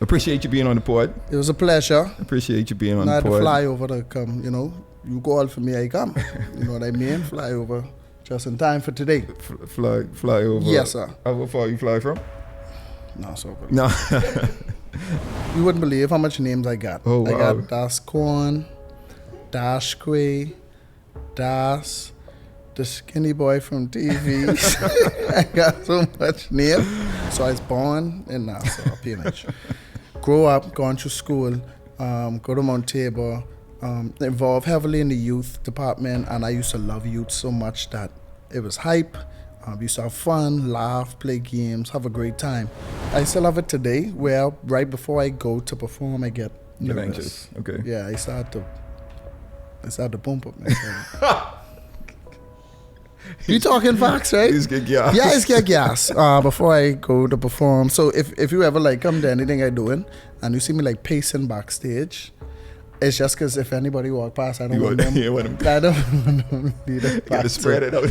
Appreciate you being on the pod. It was a pleasure. Appreciate you being on I the pod. had to fly over to come, You call for me, I come. You know what I mean? Fly over just in time for today. Fly over. Yes, sir. How far you fly from? No, so good. No. You wouldn't believe how much names I got. Oh, wow. I got DasQuay, DasQuay, the skinny boy from TV. I got so much name. So I was born in Nassau, PNH. Grow up, going to school, go to Mount Tabor, involved heavily in the youth department, and I used to love youth so much that it was hype. We used to have fun, laugh, play games, have a great time. I still have it today, where right before I go to perform, I get nervous. Anxious. Okay. Yeah, I start to pump up myself. You talking facts, right? You just get gas. Yeah, I just get gas before I go to perform. So if you ever come to anything I doing and you see me pacing backstage, it's just because if anybody walk past, I don't want them. I don't want them to be the gotta spread it out.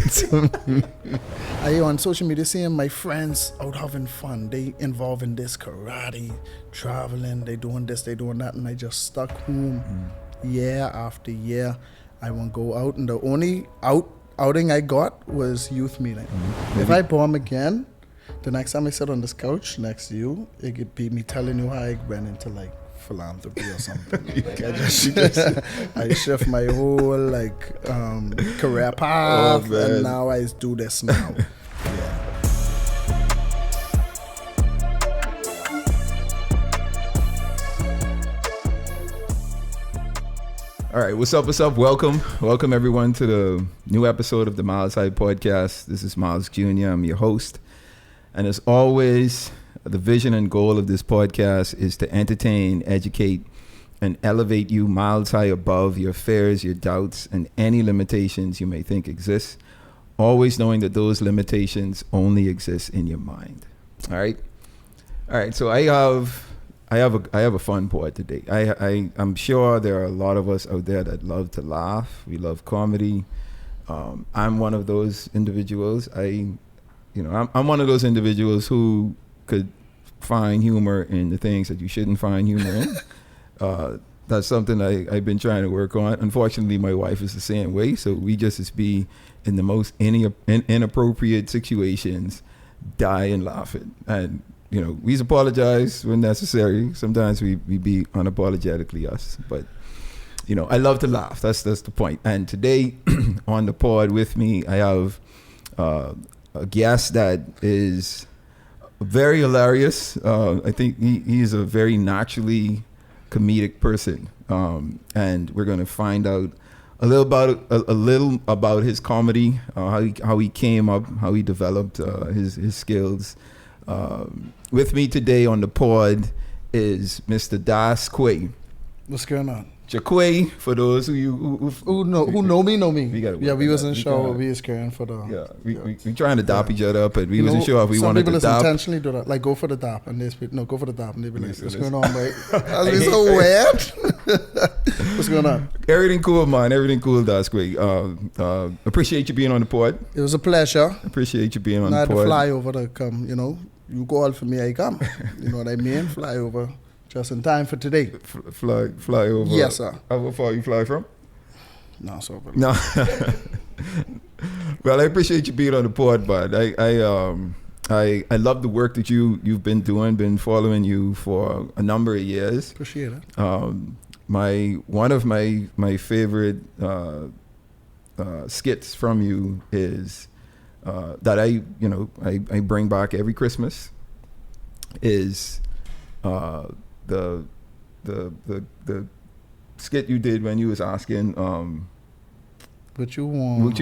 I on social media seeing my friends out having fun. They involved in this karate, traveling, they doing this, they doing that, and I just stuck home year after year. I won't go out, and the only outing I got was youth meeting. If I bomb again, the next time I sit on this couch next to you, it could be me telling you how I went into philanthropy or something. I shift my whole career path, and now I do this now. Yeah. All right, what's up? Welcome everyone to the new episode of the Myles High Podcast. This is Myles Jr. I'm your host, and as always, the vision and goal of this podcast is to entertain, educate, and elevate you miles high above your fears, your doubts, and any limitations you may think exist, always knowing that those limitations only exist in your mind. All right. So I have a fun pod today. I'm sure there are a lot of us out there that love to laugh. We love comedy. I'm one of those individuals. I'm one of those individuals who could find humor in the things that you shouldn't find humor in. That's something I've been trying to work on. Unfortunately, my wife is the same way, so we just be in the most inappropriate situations, dying laughing. And we apologize when necessary. Sometimes we be unapologetically us, but I love to laugh. That's the point. And today on the pod with me, I have a guest that is very hilarious. I think he's a very naturally comedic person, and we're going to find out a little about his comedy, how he came up, how he developed his skills. With me today on the pod is Mr. DasQuay. What's going on? Jaquay, for those who know me. We wasn't sure what we was carrying for the. Yeah, we trying to dop each other up, but we wasn't sure if we wanted to dop. Some people intentionally do that, go for the dop, and they speak, no, go for the dop, and they be like, what's going on, mate? That's be so weird. What's going on? Everything cool, man. Everything cool, DasQuay. Appreciate you being on the pod. It was a pleasure. Appreciate you being on the pod. I had to fly over to come, You call for me, I come. You know what I mean? Fly over. Just in time for today. Fly over. Yes, sir. How far you fly from? No, so. No. Well, I appreciate you being on the pod, bud. I love the work that you've been doing. Been following you for a number of years. Appreciate it. One of my favorite skits from you is that I bring back every Christmas is the skit you did when you was asking what you want. What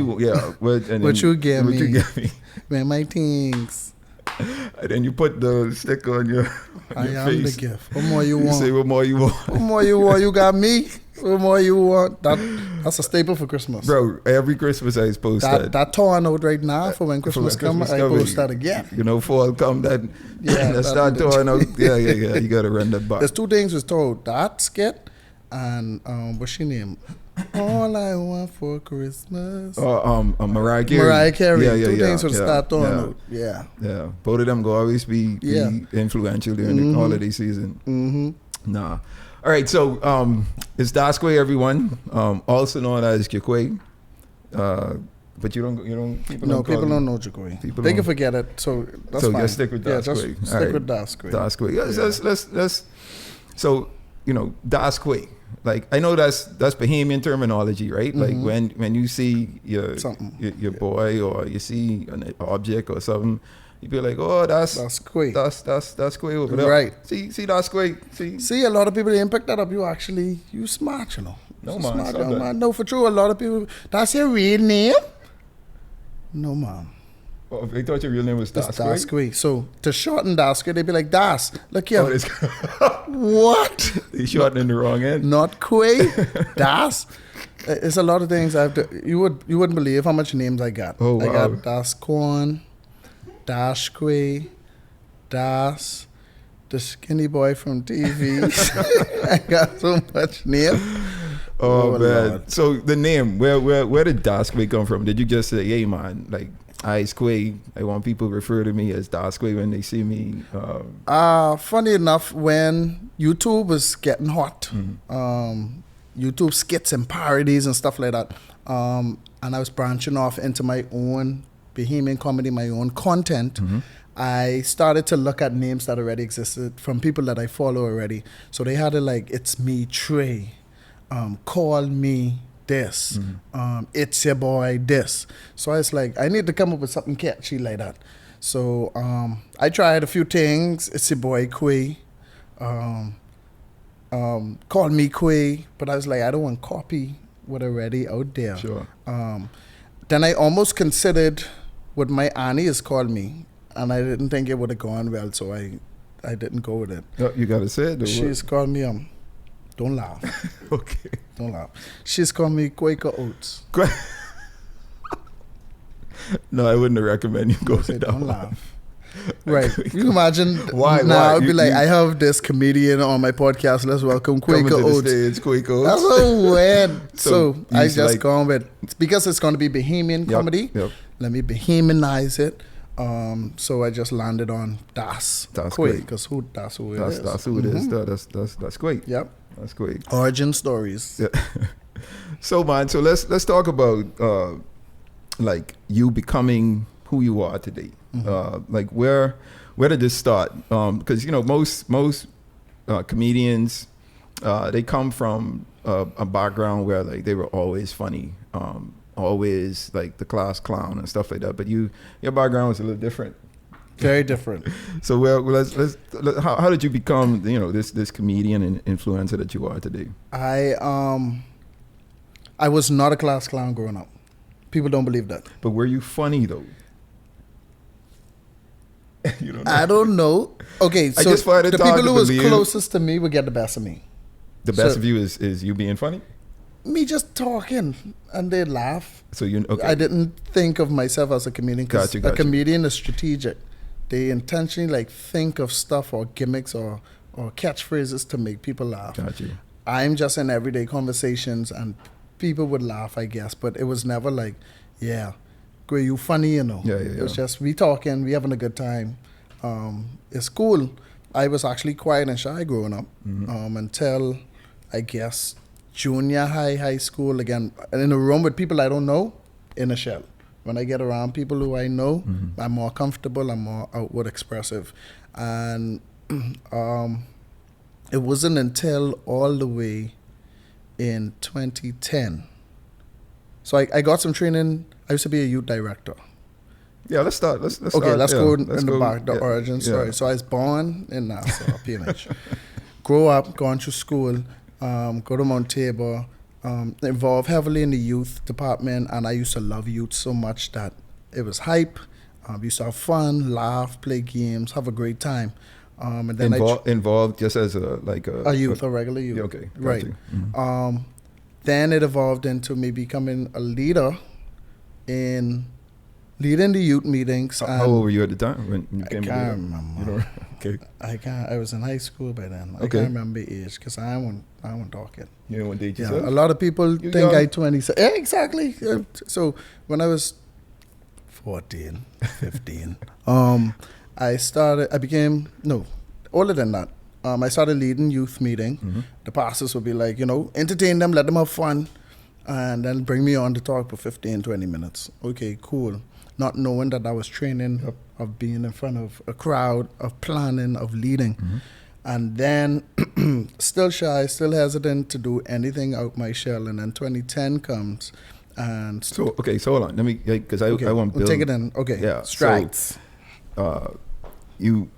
you get me. Man, my things. And then you put the stick on your I am face. the gift. What more you want? You say what more you want. What more you want? You got me. What more you want? That's a staple for Christmas. Bro, every Christmas I post that. That torn out right now for when Christmas comes, I post that again. Fall come that start torn out. Yeah. You gotta run that back. There's two things was told. That skit and what's she name? All I want for Christmas. Mariah Carey. Mariah Carey. Yeah, Two things would start on. Yeah. Both of them will always be influential during the holiday season. Mm-hmm. Nah. All right, so it's DasQuay, everyone, also known as Jaquay. But you don't. People don't know Jaquay. They can forget it. So that's fine. Just stick with DasQuay. Yeah, just stick with DasQuay. DasQuay. Let's. So DasQuay. Like I know that's Bahamian terminology, right? Mm-hmm. Like when you see your boy or you see an object or something, you be like, oh, that's DasQuay. That's Quay over there. Right. See DasQuay. See, a lot of people didn't pick that up. You smart, No, you man. smart, man. No, for true. A lot of people. That's your real name? No, ma'am. Oh, they thought your real name was DasQuay? DasQuay. So to shorten DasQuay, they'd be like, Das. Look here. Oh, what? They shortened in the wrong end. Not Quay. Das. It's a lot of things I have to. You wouldn't believe how much names I got. Oh, wow. I got Das Corn, DasQuay, Das, the skinny boy from TV. I got so much name. Oh man. Lord. So the name, where did DasQuay come from? Did you just say, hey man, like DasQuay, I want people to refer to me as DasQuay when they see me? Funny enough, when YouTube was getting hot, YouTube skits and parodies and stuff like that, and I was branching off into my own Bahamian comedy, my own content, I started to look at names that already existed from people that I follow already. So they had it like, it's me, Trey. Call me this. It's your boy this. So I was like, I need to come up with something catchy like that. So I tried a few things. It's your boy Quay. Call me Quay. But I was like, I don't want to copy what already out there. Sure. Then I almost considered what my auntie has called me. And I didn't think it would have gone well. So I didn't go with it. No, you got to say it. She's called me don't laugh. Okay. Don't laugh. She's called me Quaker Oats. No, I wouldn't recommend you go with that. Don't laugh. Right. You imagine why? Now I'd be like, I have this comedian on my podcast. Let's welcome Quaker Oats. It's Quaker Oats. That's so weird. So I just like, gone with, because it's going to be Bahamian comedy. Yep. Let me Bahamianize it. So I just landed on DasQuay, because that's who it is. That's who it is. That's great. Yep. That's great. Origin stories. Yeah. So man, so let's talk about like you becoming who you are today. Like where did this start? Because most comedians they come from a background where like they were always funny, always like the class clown and stuff like that. But your background was a little different. Very different. So how did you become this comedian and influencer that you are today? I was not a class clown growing up. People don't believe that. But were you funny though? You don't know. I don't know. Okay, so the people who was closest to me would get the best of me. The best of you is you being funny? Me just talking, and they'd laugh. So okay. I didn't think of myself as a comedian, because a comedian is strategic. They intentionally like think of stuff or gimmicks or catchphrases to make people laugh. Got you. I'm just in everyday conversations and people would laugh, I guess, but it was never like, yeah, Gray, you funny, Yeah. It was just we talking, we having a good time. It's cool. I was actually quiet and shy growing up until, I guess, junior high school, again, in a room with people I don't know, in a shell. When I get around people who I know, I'm more comfortable, I'm more outward expressive. And it wasn't until all the way in 2010. So I got some training. I used to be a youth director. Yeah, let's start. Let's okay, start. let's go in the back, the yeah, origin story. Yeah. So I was born in Nassau, PNH. Grow up, gone through school, go to Mount Tabor, involved heavily in the youth department, and I used to love youth so much that it was hype. We used to have fun, laugh, play games, have a great time. And then involved just as a regular youth. Yeah, okay, right. Mm-hmm. Then it evolved into me becoming a leader in leading the youth meetings. How old were you at the time when you came? I can't remember. You know, okay. I was in high school by then. I Okay. can't remember the age because I won't talk it. You didn't want to date Yeah, yourself? a lot of people You think young. I 20. Yeah, exactly. So when I was 14, 15, I became older than that. I started leading youth meeting. Mm-hmm. The pastors would be like, entertain them, let them have fun, and then bring me on to talk for 15, 20 minutes. Okay, cool. Not knowing that I was training of being in front of a crowd, of planning, of leading. Mm-hmm. And then still shy, still hesitant to do anything out my shell. And then 2010 comes and... So hold on. Let me, because I want to we'll build. take it in. Okay, Yeah, strides. You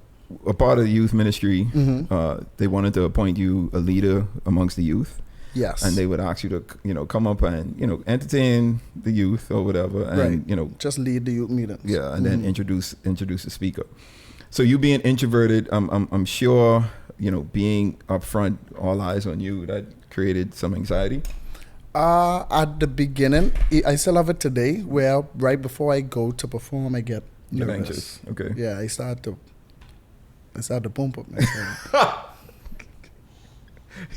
a part of the youth ministry. Mm-hmm. They wanted to appoint you a leader amongst the youth. Yes. And they would ask you to, come up and, entertain the youth or whatever. And, Right. Just lead the youth meetings. Yeah, and then introduce the speaker. So you being introverted, I'm sure, being up front, all eyes on you, that created some anxiety. At the beginning, I still have it today, where right before I go to perform, I get You're nervous. anxious. Okay. Yeah, I start to pump up myself.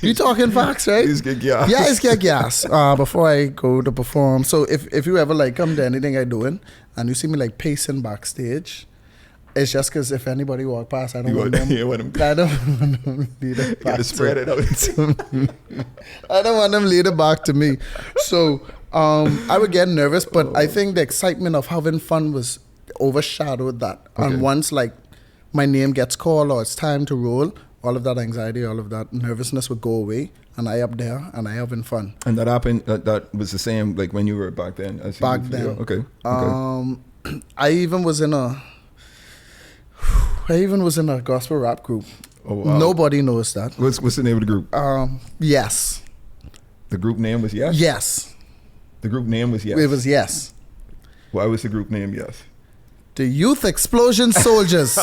You talking facts, right? You just get gas. Yeah, I just get gas before I go to perform. So if you ever come to anything I doing and you see me pacing backstage, it's just because if anybody walk past, I don't want them. You want them. I don't want them lead it You back gotta spread it out. I don't want them lead it back to me. So I would get nervous, but I think the excitement of having fun was overshadowed that. Okay. And once my name gets called or it's time to roll, all of that anxiety, all of that nervousness would go away, and I up there and I having fun. And that happened. That was the same when you were back then. As Back you, then. Okay. I even was in a gospel rap group. Oh, wow. Nobody knows that. What's the name of the group? Yes. The group name was Yes? Yes. The group name was Yes. It was Yes. Why was the group name Yes? The Youth Explosion Soldiers.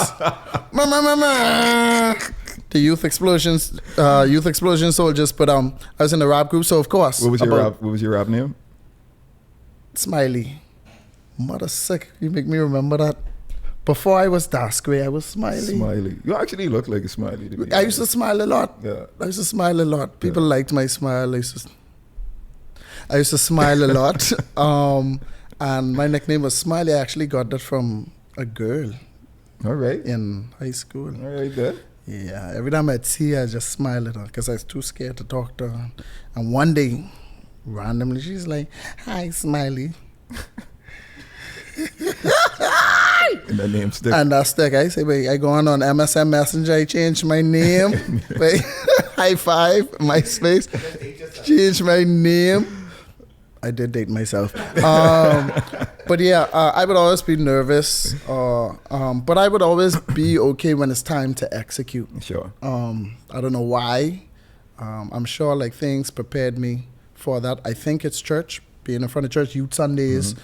The Youth Explosion Soldiers. But I was in the rap group, so of course. What was your rap name? Smiley. Mother sick. You make me remember that. Before I was DasQuay, I was Smiley. Smiley. You actually look like a smiley to me. I used to smile a lot. Yeah. I used to smile a lot. People liked my smile. I used to smile a lot. And my nickname was Smiley. I actually got that from a girl All right. in high school. All right, there. Yeah, every time I'd see her, I just smile at her because I was too scared to talk to her. And one day, randomly, she's like, "Hi, Smiley." And that name stick. And that's stuck. I say, wait, I go on MSN Messenger, I change my name. Wait, high five, MySpace, change my name. I did date myself. But yeah, I would always be nervous. But I would always be okay when it's time to execute. Sure. I don't know why. I'm sure things prepared me for that. I think it's church, being in front of church, youth Sundays,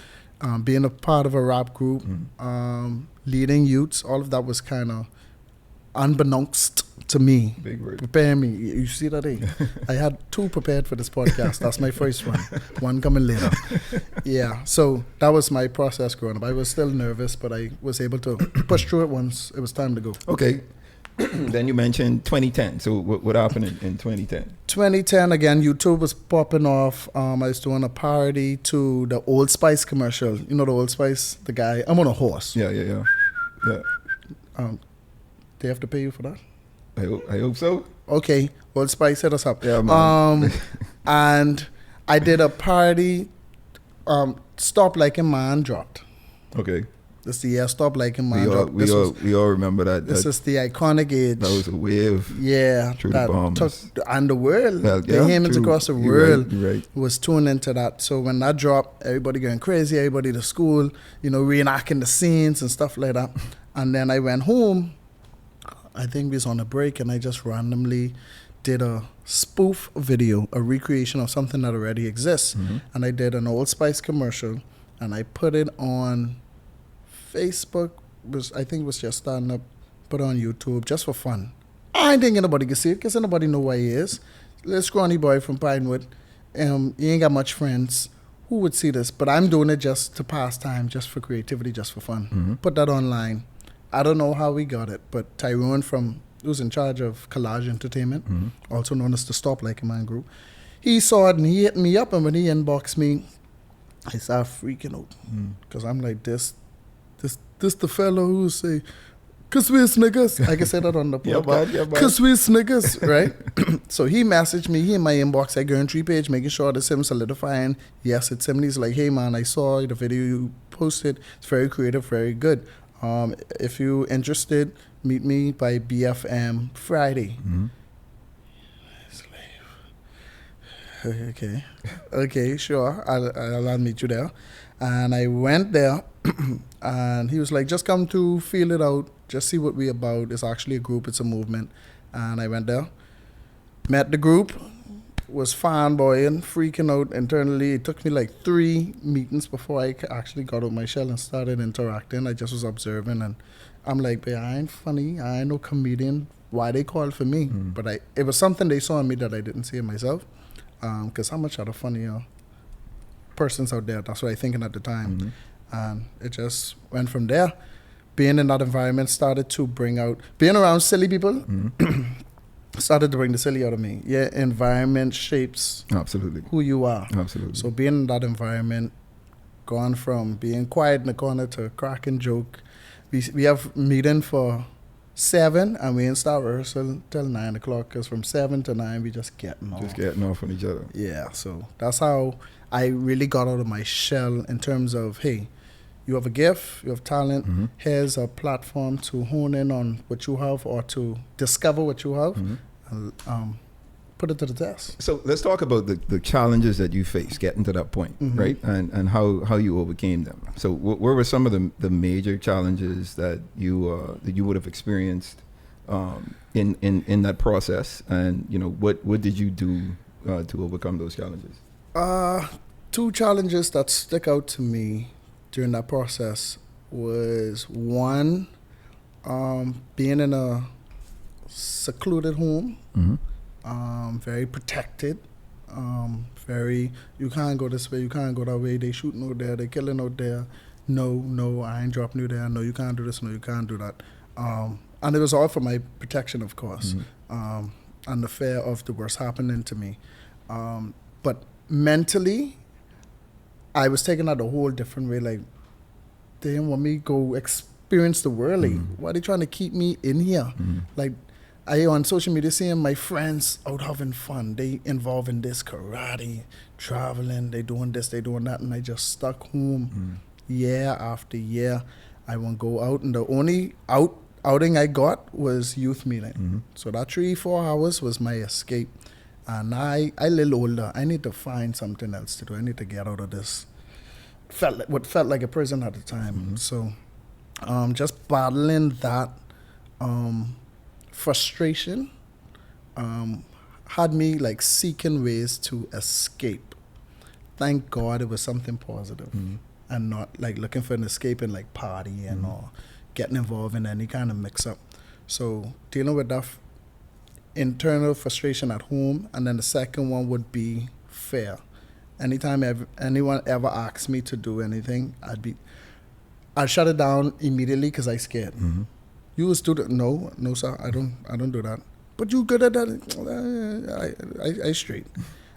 being a part of a rap group, leading youths. All of that was kind of unbeknownst to me. Big word. Prepare me. You see that? I had 2 prepared for this podcast. That's my first one. One coming later. Yeah. So that was my process growing up. I was still nervous, but I was able to push through it once it was time to go. Okay. Then you mentioned 2010. So what happened in 2010? 2010, again, YouTube was popping off. I was doing a parody to the Old Spice commercial. You know the Old Spice? The guy, I'm on a horse. Yeah. They have to pay you for that? I hope so. Okay, Old Spice, hit us up. Yeah, man. And I did a parody, Stop Liking Man dropped. Okay. This is the year Stop Liking Man We dropped. all remember that. This is the iconic age. That was a wave. Yeah, Through the Bahamas. and the world. Well, The yeah, humans true. across the You're world right. was tuned into that. So when that dropped, everybody going crazy, everybody to school, reenacting the scenes and stuff like that. And then I went home. I think we was on a break, and I just randomly did a spoof video, a recreation of something that already exists. And I did an Old Spice commercial, and I put it on Facebook. I think it was just starting up, put it on YouTube just for fun. I ain't think anybody can see it because nobody know who he is. Little scrawny boy from Pinewood. He ain't got much friends. who would see this? But I'm doing it just to pass time, just for creativity, just for fun. Put that online. I don't know how we got it, but Tyrone who's in charge of Collage Entertainment, also known as the Stop Like a Man Group, he saw it and he hit me up, and when he inboxed me, I started freaking out. Because I'm like, this the fellow who say, "Cause we're niggas." I can say that on the podcast. "Cause we're niggas," right? So he messaged me, he in my inbox, I go on 3 page, making sure it's him, solidifying. Yes, it's him. And he's like, "Hey man, I saw the video you posted. It's very creative, very good. If you're interested, meet me by BFM Friday." Okay, sure. I'll meet you there. And I went there, and he was like, "Just come to feel it out, just see what we're about. It's actually a group, it's a movement." And I went there, met the group, was fanboying, freaking out internally. It took me like 3 meetings before I actually got out my shell and started interacting. I just was observing, and I'm like, "But I ain't funny, I ain't no comedian. Why they called for me?" But it was something they saw in me that I didn't see in myself. Because how much other funnier persons out there? That's what I was thinking at the time. And it just went from there. Being in that environment started to being around silly people, started to bring the silly out of me. Yeah, environment shapes Absolutely who you are. Absolutely. So being in that environment, gone from being quiet in the corner to cracking joke. We have meeting for 7 and we didn't start rehearsal till 9 o'clock, because from 7 to 9 we just getting off on each other. Yeah, so that's how I really got out of my shell in terms of, hey, you have a gift, you have talent, here's a platform to hone in on what you have or to discover what you have and put it to the test. So let's talk about the challenges that you faced getting to that point, right? And how you overcame them. So what were some of the major challenges that you would have experienced in that process? And what did you do to overcome those challenges? 2 challenges that stick out to me during that process was, one, being in a secluded home. Very protected, you can't go this way, you can't go that way, they shooting out there, they killing out there, no, I ain't dropping you there, no, you can't do this, no, you can't do that. And it was all for my protection, of course, and the fear of the worst happening to me. But mentally, I was taking that a whole different way, like, they didn't want me to go experience the world. Why are they trying to keep me in here? Like, I on social media seeing my friends out having fun. They involved in this karate, traveling, they doing this, they doing that, and I just stuck home year after year. I won't go out, and the only outing I got was youth meeting. So that 3-4 hours was my escape. And I a little older, I need to find something else to do. I need to get out of this. What felt like a prison at the time. So just battling that frustration had me like seeking ways to escape. Thank God it was something positive and not like looking for an escape in like partying or getting involved in any kind of mix-up. So dealing with that internal frustration at home, and then the second one would be fear. Anytime anyone ever asks me to do anything, I'd shut it down immediately because I scared. You a student? No, sir, I don't do that. But you good at that? I straight.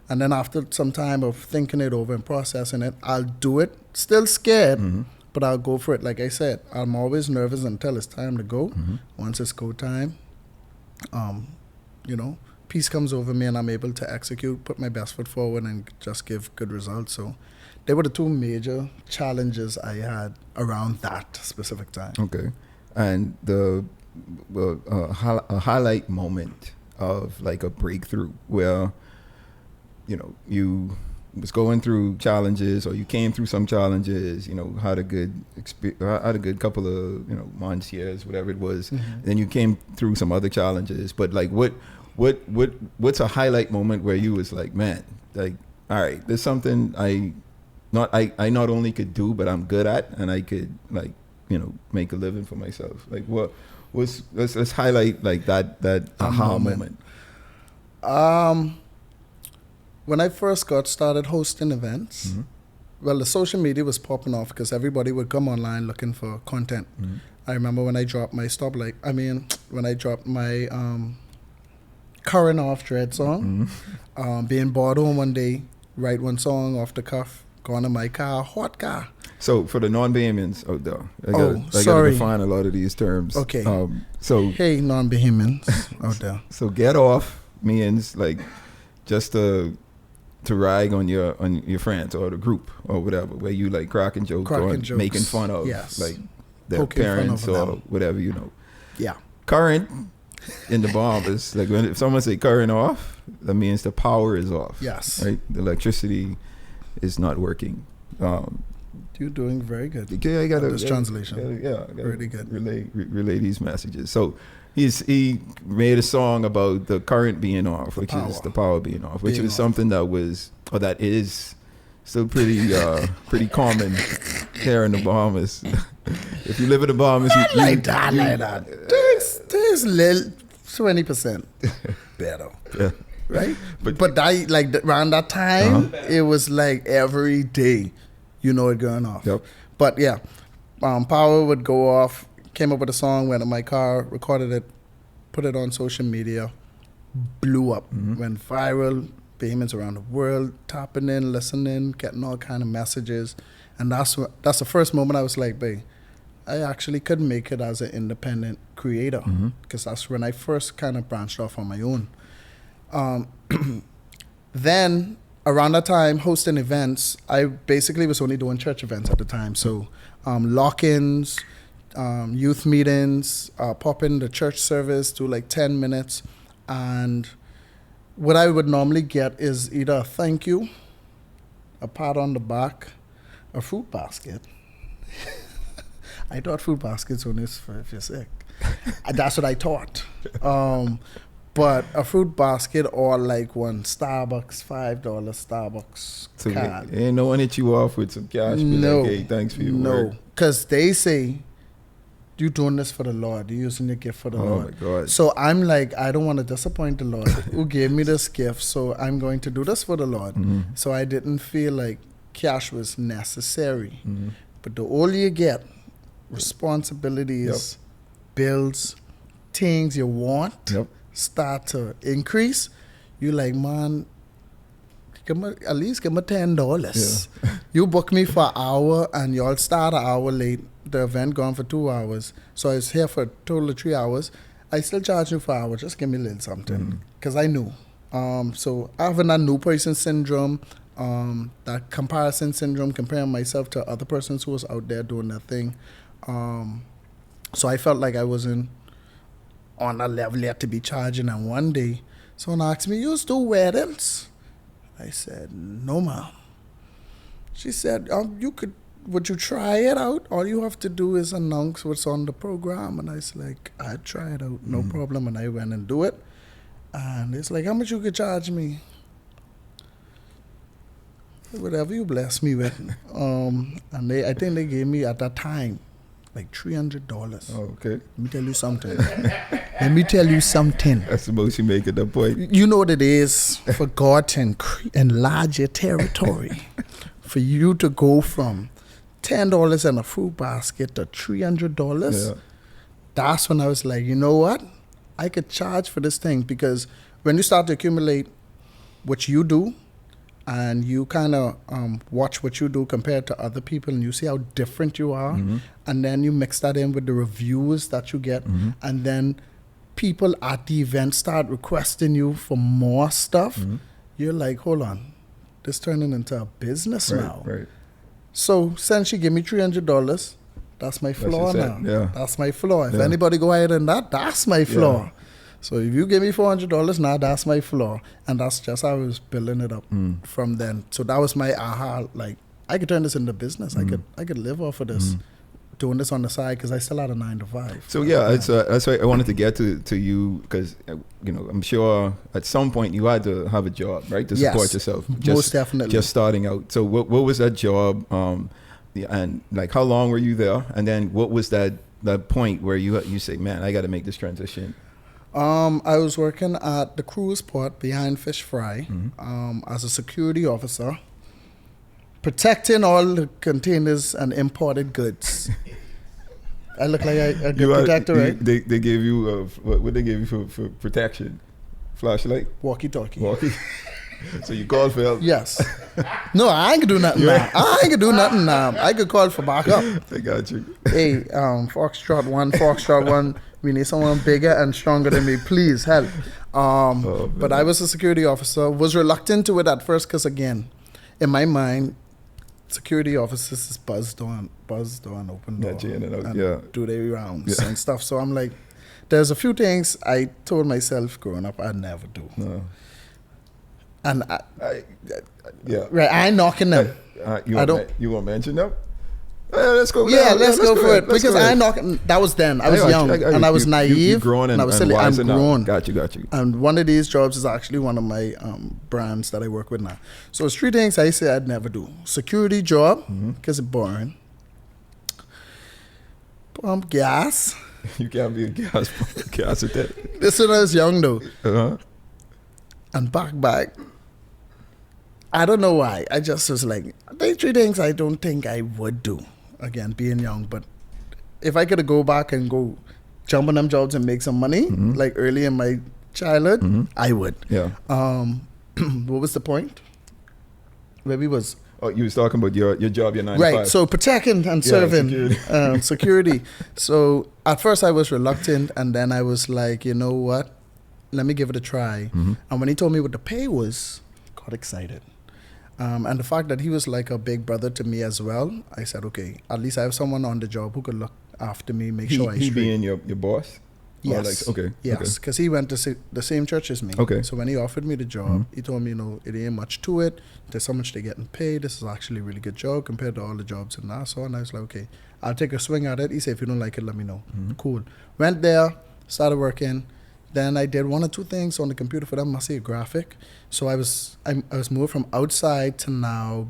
And then after some time of thinking it over and processing it, I'll do it. Still scared, but I'll go for it. Like I said, I'm always nervous until it's time to go. Once it's go time, peace comes over me and I'm able to execute, put my best foot forward and just give good results. So they were the 2 major challenges I had around that specific time. Okay. And a highlight moment of like a breakthrough where, you was going through challenges or you came through some challenges, had a good couple of, months, years, whatever it was. Then you came through some other challenges, but like what's a highlight moment where you was like, man, like, all right, there's something I not only could do, but I'm good at, and I could like, make a living for myself. Like let's highlight like that aha moment. When I first got started hosting events, well, the social media was popping off because everybody would come online looking for content. Mm-hmm. I remember when I dropped my when I dropped my current off dread song, being bored home one day, write one song off the cuff, go into my car, hot car. So for the non-Bahamians out there, I gotta sorry. define a lot of these terms. Okay. Hey, non-Bahamians out there. So get off means like just to rag on your friends or the group or whatever, where you like cracking jokes or making fun of like their poking parents or whatever, you know. Yeah. Current in the Bahamas, like if someone say current off, that means the power is off. Yes. Right? The electricity is not working. You're doing very good. Okay, I got this translation. I gotta really good. Relay these messages. So he made a song about the current being off, which is the power being off, which is something that is still pretty common here in the Bahamas. If you live in the Bahamas, like that. There's little 20% better. Yeah. Right? But I, like around that time, it was like every day, you know it going off. Yep. But yeah, power would go off, came up with a song, went in my car, recorded it, put it on social media, blew up, went viral, Bahamians around the world, tapping in, listening, getting all kind of messages. And that's the first moment I was like, babe, I actually could make it as an independent creator, because that's when I first kind of branched off on my own. Then around that time, hosting events, I basically was only doing church events at the time. So lock-ins, youth meetings, pop in the church service, do like 10 minutes. And what I would normally get is either a thank you, a pat on the back, a fruit basket. I thought fruit baskets only for if you're sick. That's what I thought. But a fruit basket or like one Starbucks, $5 Starbucks card. Ain't no one hit you off with some cash. No. Like, hey, thanks for your work. No, because they say, you doing this for the Lord. You're using your gift for the Lord. Oh, my God. So I'm like, I don't want to disappoint the Lord who gave me this gift, so I'm going to do this for the Lord. So I didn't feel like cash was necessary. But the older you get, responsibilities, bills, things you want start to increase. You're like, man, at least give me $10. Yeah. You book me for an hour and y'all start an hour late. The event gone for 2 hours. So I was here for a total of 3 hours. I still charge you for an hour. Just give me a little something. Because I knew. So having that new person syndrome, that comparison syndrome, comparing myself to other persons who was out there doing their thing. So I felt like I wasn't on a level yet to be charging. And one day, someone asked me, you do weddings? I said, no, ma'am. She said, would you try it out? All you have to do is announce what's on the program. And I was like, I'd try it out, no problem. And I went and do it. And it's like, how much you could charge me? Whatever you bless me with. And I think they gave me at that time like $300. Oh, okay. Let me tell you something. That's the most you make at that point. You know what it is for God to enlarge your territory. For you to go from $10 in a fruit basket to $300. Yeah. That's when I was like, you know what? I could charge for this thing, because when you start to accumulate what you do, and you kind of watch what you do compared to other people, and you see how different you are, and then you mix that in with the reviews that you get, and then people at the event start requesting you for more stuff, you're like, hold on, this turning into a business now. Right. So since she gave me $300, that's my floor now. Yeah. That's my floor. If anybody go higher than that, that's my floor. Yeah. So if you give me $400, now that's my floor. And that's just how I was building it up from then. So that was my aha, like, I could turn this into business. I could live off of this, doing this on the side, because I still had a 9 to 5. So that's why I wanted to get to you, because I'm sure at some point you had to have a job, right, to support yourself. Most definitely. Just starting out. So what was that job, and like how long were you there, and then what was that point where you say, man, I got to make this transition? I was working at the cruise port behind Fish Fry as a security officer. protecting all the containers and imported goods. I look like a good protector, right? They gave you what they gave you for protection? Flashlight? Walkie-talkie. So you called for help? Yes. No, I ain't gonna do nothing now. I ain't gonna do nothing now. I could call for backup. I got you. Hey, Foxtrot 1, we need someone bigger and stronger than me. Please help. But I was a security officer. Was reluctant to it at first because, again, in my mind, security officers is buzzed on, open door, and do their rounds and stuff. So I'm like, there's a few things I told myself growing up I'd never do. No. And I ain't knocking them. You want to mention them? Let's go. Yeah, let's go for it. Because I ain't knocking. That was then. I was young and I was naive. You're grown and I was silly. I'm grown. Got you. And one of these jobs is actually one of my brands that I work with now. So it's 3 things I say I'd never do. Security job, because it's boring. Pump gas. You can't be a gas attendant. This when I was young though. Uh-huh. And back. I don't know why. I just was like, there's 3 things I don't think I would do. Again, being young. But if I could go back and go jump on them jobs and make some money, like early in my childhood, I would. Yeah. What was the point? Where we was? Oh, you was talking about your job, your 9 to 5. Right, so protecting and serving, security. So at first I was reluctant, and then I was like, you know what? Let me give it a try. And when he told me what the pay was, got excited. And the fact that he was like a big brother to me as well, I said, okay, at least I have someone on the job who could look after me, make sure I straight. He being your boss? Yes. Yes, because he went to the same church as me. Okay. So when he offered me the job, he told me, it ain't much to it. There's so much they're getting paid. This is actually a really good job compared to all the jobs in Nassau. And I was like, okay, I'll take a swing at it. He said, if you don't like it, let me know. Cool. Went there, started working. Then I did 1 or 2 things on the computer for them. I see a graphic. So I was moved from outside to now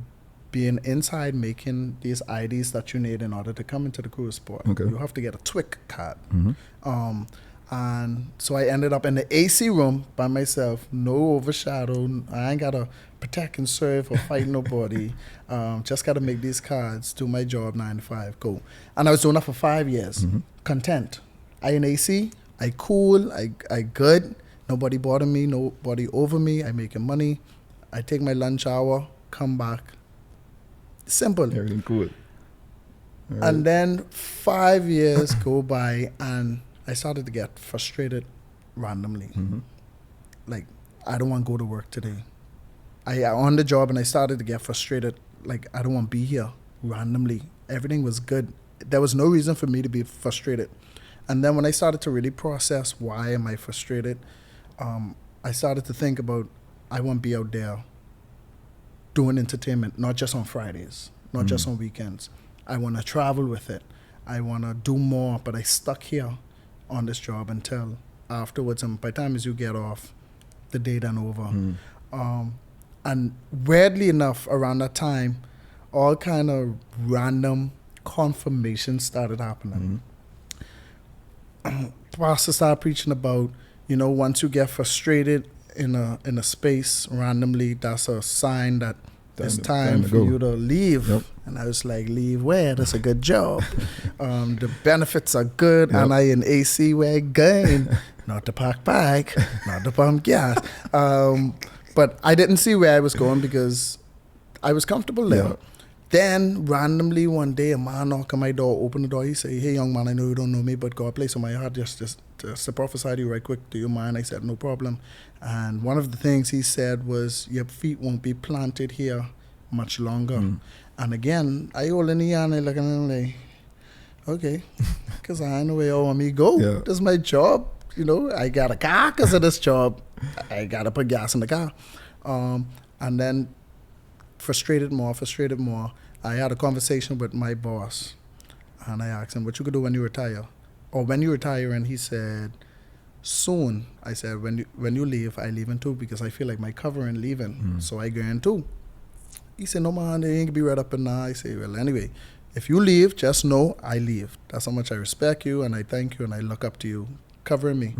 being inside, making these IDs that you need in order to come into the cruise port. Okay. You have to get a TWIC card. And so I ended up in the AC room by myself, no overshadow. I ain't got to protect and serve or fight nobody. Just got to make these cards, do my job, 9 to 5, go. And I was doing that for 5 years. Content. I in AC. I cool, I good, nobody bother me, nobody over me, I making money, I take my lunch hour, come back. Simple. Everything cool. Right. And then 5 years go by and I started to get frustrated randomly. Like, I don't want to go to work today. I on the job and I started to get frustrated, like I don't want to be here randomly. Everything was good. There was no reason for me to be frustrated. And then when I started to really process why am I frustrated, I started to think about I want to be out there doing entertainment, not just on Fridays, not just on weekends. I want to travel with it. I want to do more, but I stuck here on this job until afterwards. And by the time as you get off, the day done over. And weirdly enough, around that time, all kind of random confirmations started happening. Pastor started preaching about, once you get frustrated in a space randomly, that's a sign that it's time for you to leave. Yep. And I was like, leave where? That's a good job. The benefits are good, and I in AC where going, not to park bike, not to pump gas. But I didn't see where I was going because I was comfortable there. Yep. Then, randomly, one day, a man knocked on my door, opened the door. He said, hey, young man, I know you don't know me, but God placed on my heart just to prophesy to you right quick. Do you mind? I said, no problem. And one of the things he said was, your feet won't be planted here much longer. And again, I hold in the hand, I look at him like, okay, because I know where you want me to go. Yeah. This is my job. I got a car because of this job. I got to put gas in the car. And then, frustrated more. I had a conversation with my boss, and I asked him, what you could do when you retire? Or when you retire, and he said, soon. I said, when you leave, I leaving too, because I feel like my covering leaving, so I going too. He said, no man, they ain't gonna be right up in now. I say, well, anyway, if you leave, just know I leave. That's how much I respect you, and I thank you, and I look up to you, covering me.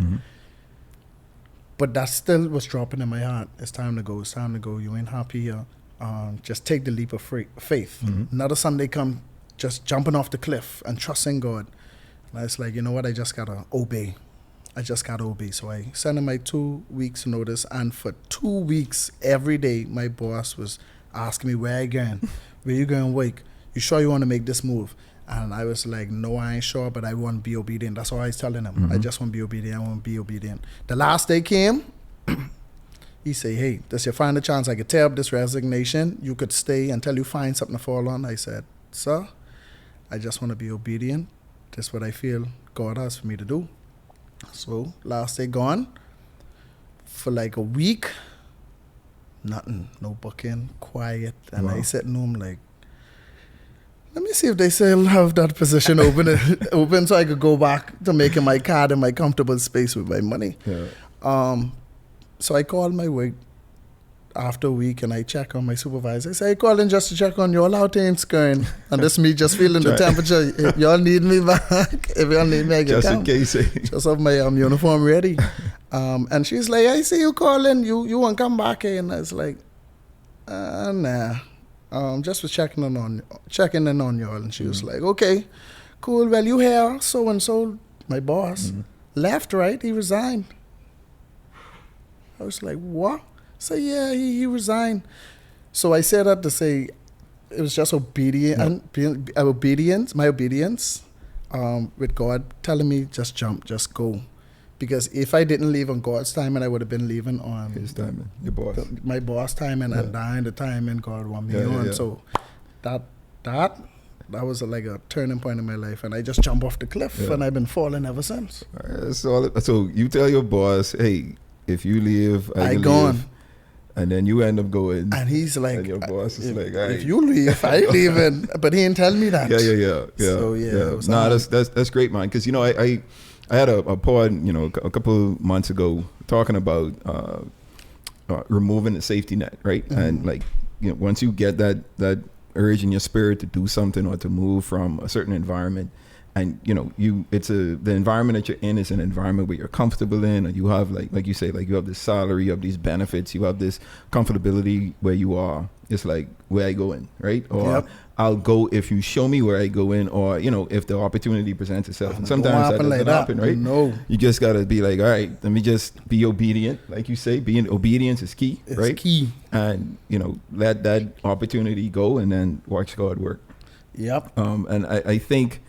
But that still was dropping in my heart. It's time to go. You ain't happy here. just take the leap of faith. Another Sunday come, just jumping off the cliff and trusting God. And I was like, you know what, I just gotta obey. So I sent him my 2 weeks notice, and for 2 weeks, every day, my boss was asking me, where you going wake? You sure you want to make this move? And I was like, no, I ain't sure, but I want to be obedient. That's all I was telling him. I just want to be obedient. The last day came, he said, hey, this your final chance. I could tear up this resignation. You could stay until you find something to fall on. I said, sir, I just want to be obedient. That's what I feel God has for me to do. So last day gone. For like a week, nothing, no booking, quiet. And I sitting home like, let me see if they still have that position open so I could go back to making my card in my comfortable space with my money. Yeah. So I called my work after a week and I check on my supervisor. I say, I called in just to check on y'all, how things going. And this me just feeling the temperature. If y'all need me back, if y'all need me, I can come. Just in case. Just have my uniform ready. And she's like, I see you calling, you won't come back in. And I was like, nah. Just was checking in on y'all. And she was like, okay, cool. Well, you here, so-and-so, my boss, left, right? He resigned. I was like, what? So yeah, he resigned. So I said that to say it was just obedience, my obedience with God telling me just jump, just go. Because if I didn't leave on God's timing, I would have been leaving on his timing, your boss. My boss timing and dying the timing God want me on. Yeah. So that was like a turning point in my life, and I just jumped off the cliff, and I've been falling ever since. So you tell your boss, hey, if you leave, I gone. Leave. And then you end up going. And he's like, and your boss is like, all right. If you leave, I ain't leaving. But he didn't tell me that. Yeah. So yeah. That's great, man. Because I had a pod, a couple months ago talking about removing the safety net, right? And once you get that urge in your spirit to do something or to move from a certain environment, and the environment that you're in is an environment where you're comfortable in, and you have like you say, you have this salary, you have these benefits, you have this comfortability where you are. It's like, where I go in, right? Or I'll go if you show me where I go in, or if the opportunity presents itself. And sometimes that doesn't happen, right? No, you just gotta be like, all right, let me just be obedient, like you say. Being obedience is key, right? It's key, and let that opportunity go, and then watch God work. Yep. And I think.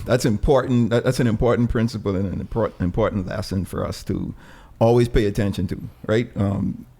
That's important. That's an important principle and an important lesson for us to always pay attention to, right?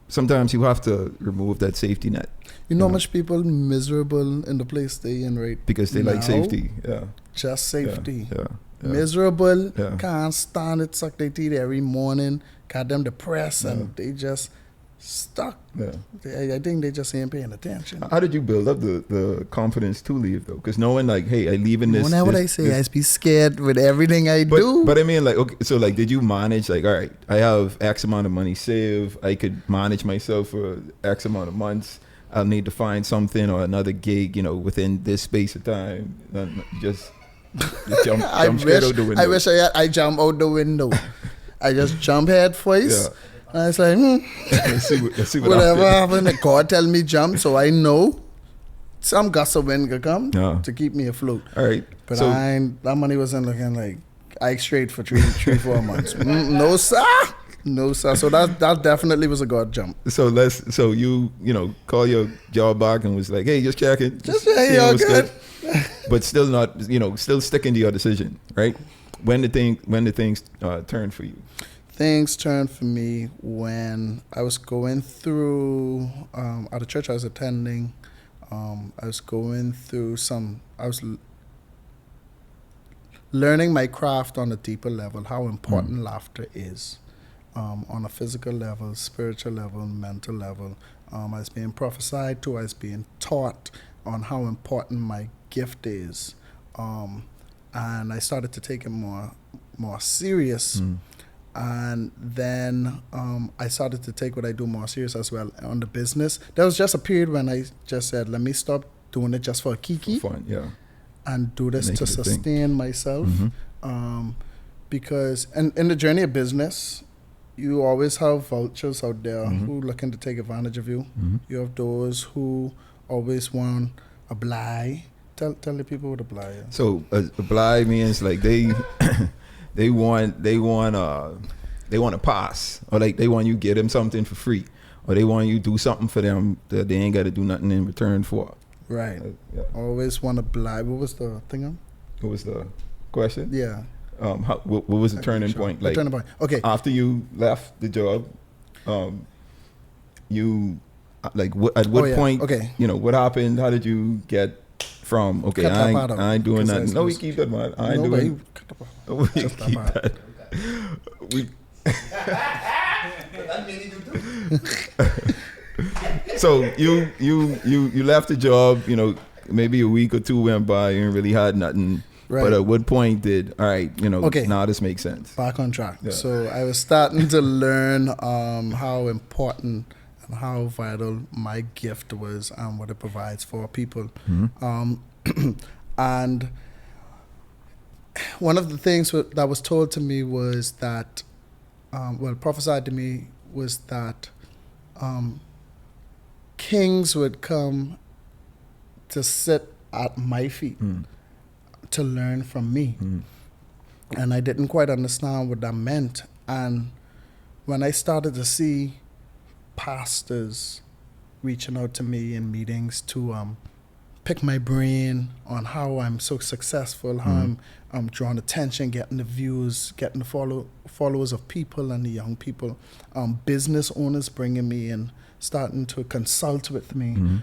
Sometimes you have to remove that safety net. You know how much people miserable in the place they in, right? Because they like safety. Yeah. Just safety. Yeah. Miserable. Yeah. Can't stand it. Suck their teeth every morning. Got them depressed and they just stuck. Yeah. I think they just ain't paying attention. How did you build up the confidence to leave though? Because knowing hey, I leave in this. What I say, I be scared with everything I do. But I mean, okay, so did you manage all right, I have X amount of money saved. I could manage myself for X amount of months. I'll need to find something or another gig, within this space of time. Just jump straight out the window. I wish I jump out the window. I just jump head first. Yeah. And I was like, let's see whatever happened. God tell me jump, so I know some gust of wind could come to keep me afloat. All right. But that money wasn't looking like I straight for 4 months. No, sir. No, sir. So that definitely was a God jump. So you call your job back and was like, hey, just checking. Just checking, good. But still not, still sticking to your decision, right? When the things turn for you? Things turned for me when I was going through, at the church I was attending, I was learning my craft on a deeper level, how important laughter is, on a physical level, spiritual level, mental level. I was being prophesied to, I was being taught on how important my gift is. And I started to take it more serious. And then I started to take what I do more serious as well on the business. There was just a period when I just said, let me stop doing it just for a kiki. For fun, yeah. And do this to sustain myself. Because in the journey of business, you always have vultures out there who looking to take advantage of you. You have those who always want a blind. Tell the people what a blind is. So a blind means like they they want a pass, or like they want you get them something for free, or they want you do something for them that they ain't got to do nothing in return for. Right. Yeah. Always want a blind. What was the thing? What was the question? Yeah. What was the turning point? Like, turning point. Okay. After you left the job, you like at what point? Okay. You know what happened? How did you get from Cut that part out, I ain't doing 'cause nothing? that's No, we close. keep that man. I ain't No, but doing. you cut the part. We Just that keep part. that. We. So you left the job. You know, maybe a week or two went by. You ain't really had nothing. Right. But at what point did Okay. now this makes sense? Back on track. Yeah. So I was starting to learn how important and how vital my gift was and what it provides for people. And one of the things that was told to me was that, prophesied to me was that kings would come to sit at my feet to learn from me. And I didn't quite understand what that meant. And when I started to see pastors reaching out to me in meetings to pick my brain on how I'm so successful, how I'm drawing attention, getting the views, getting the followers of people and the young people, business owners bringing me in, starting to consult with me.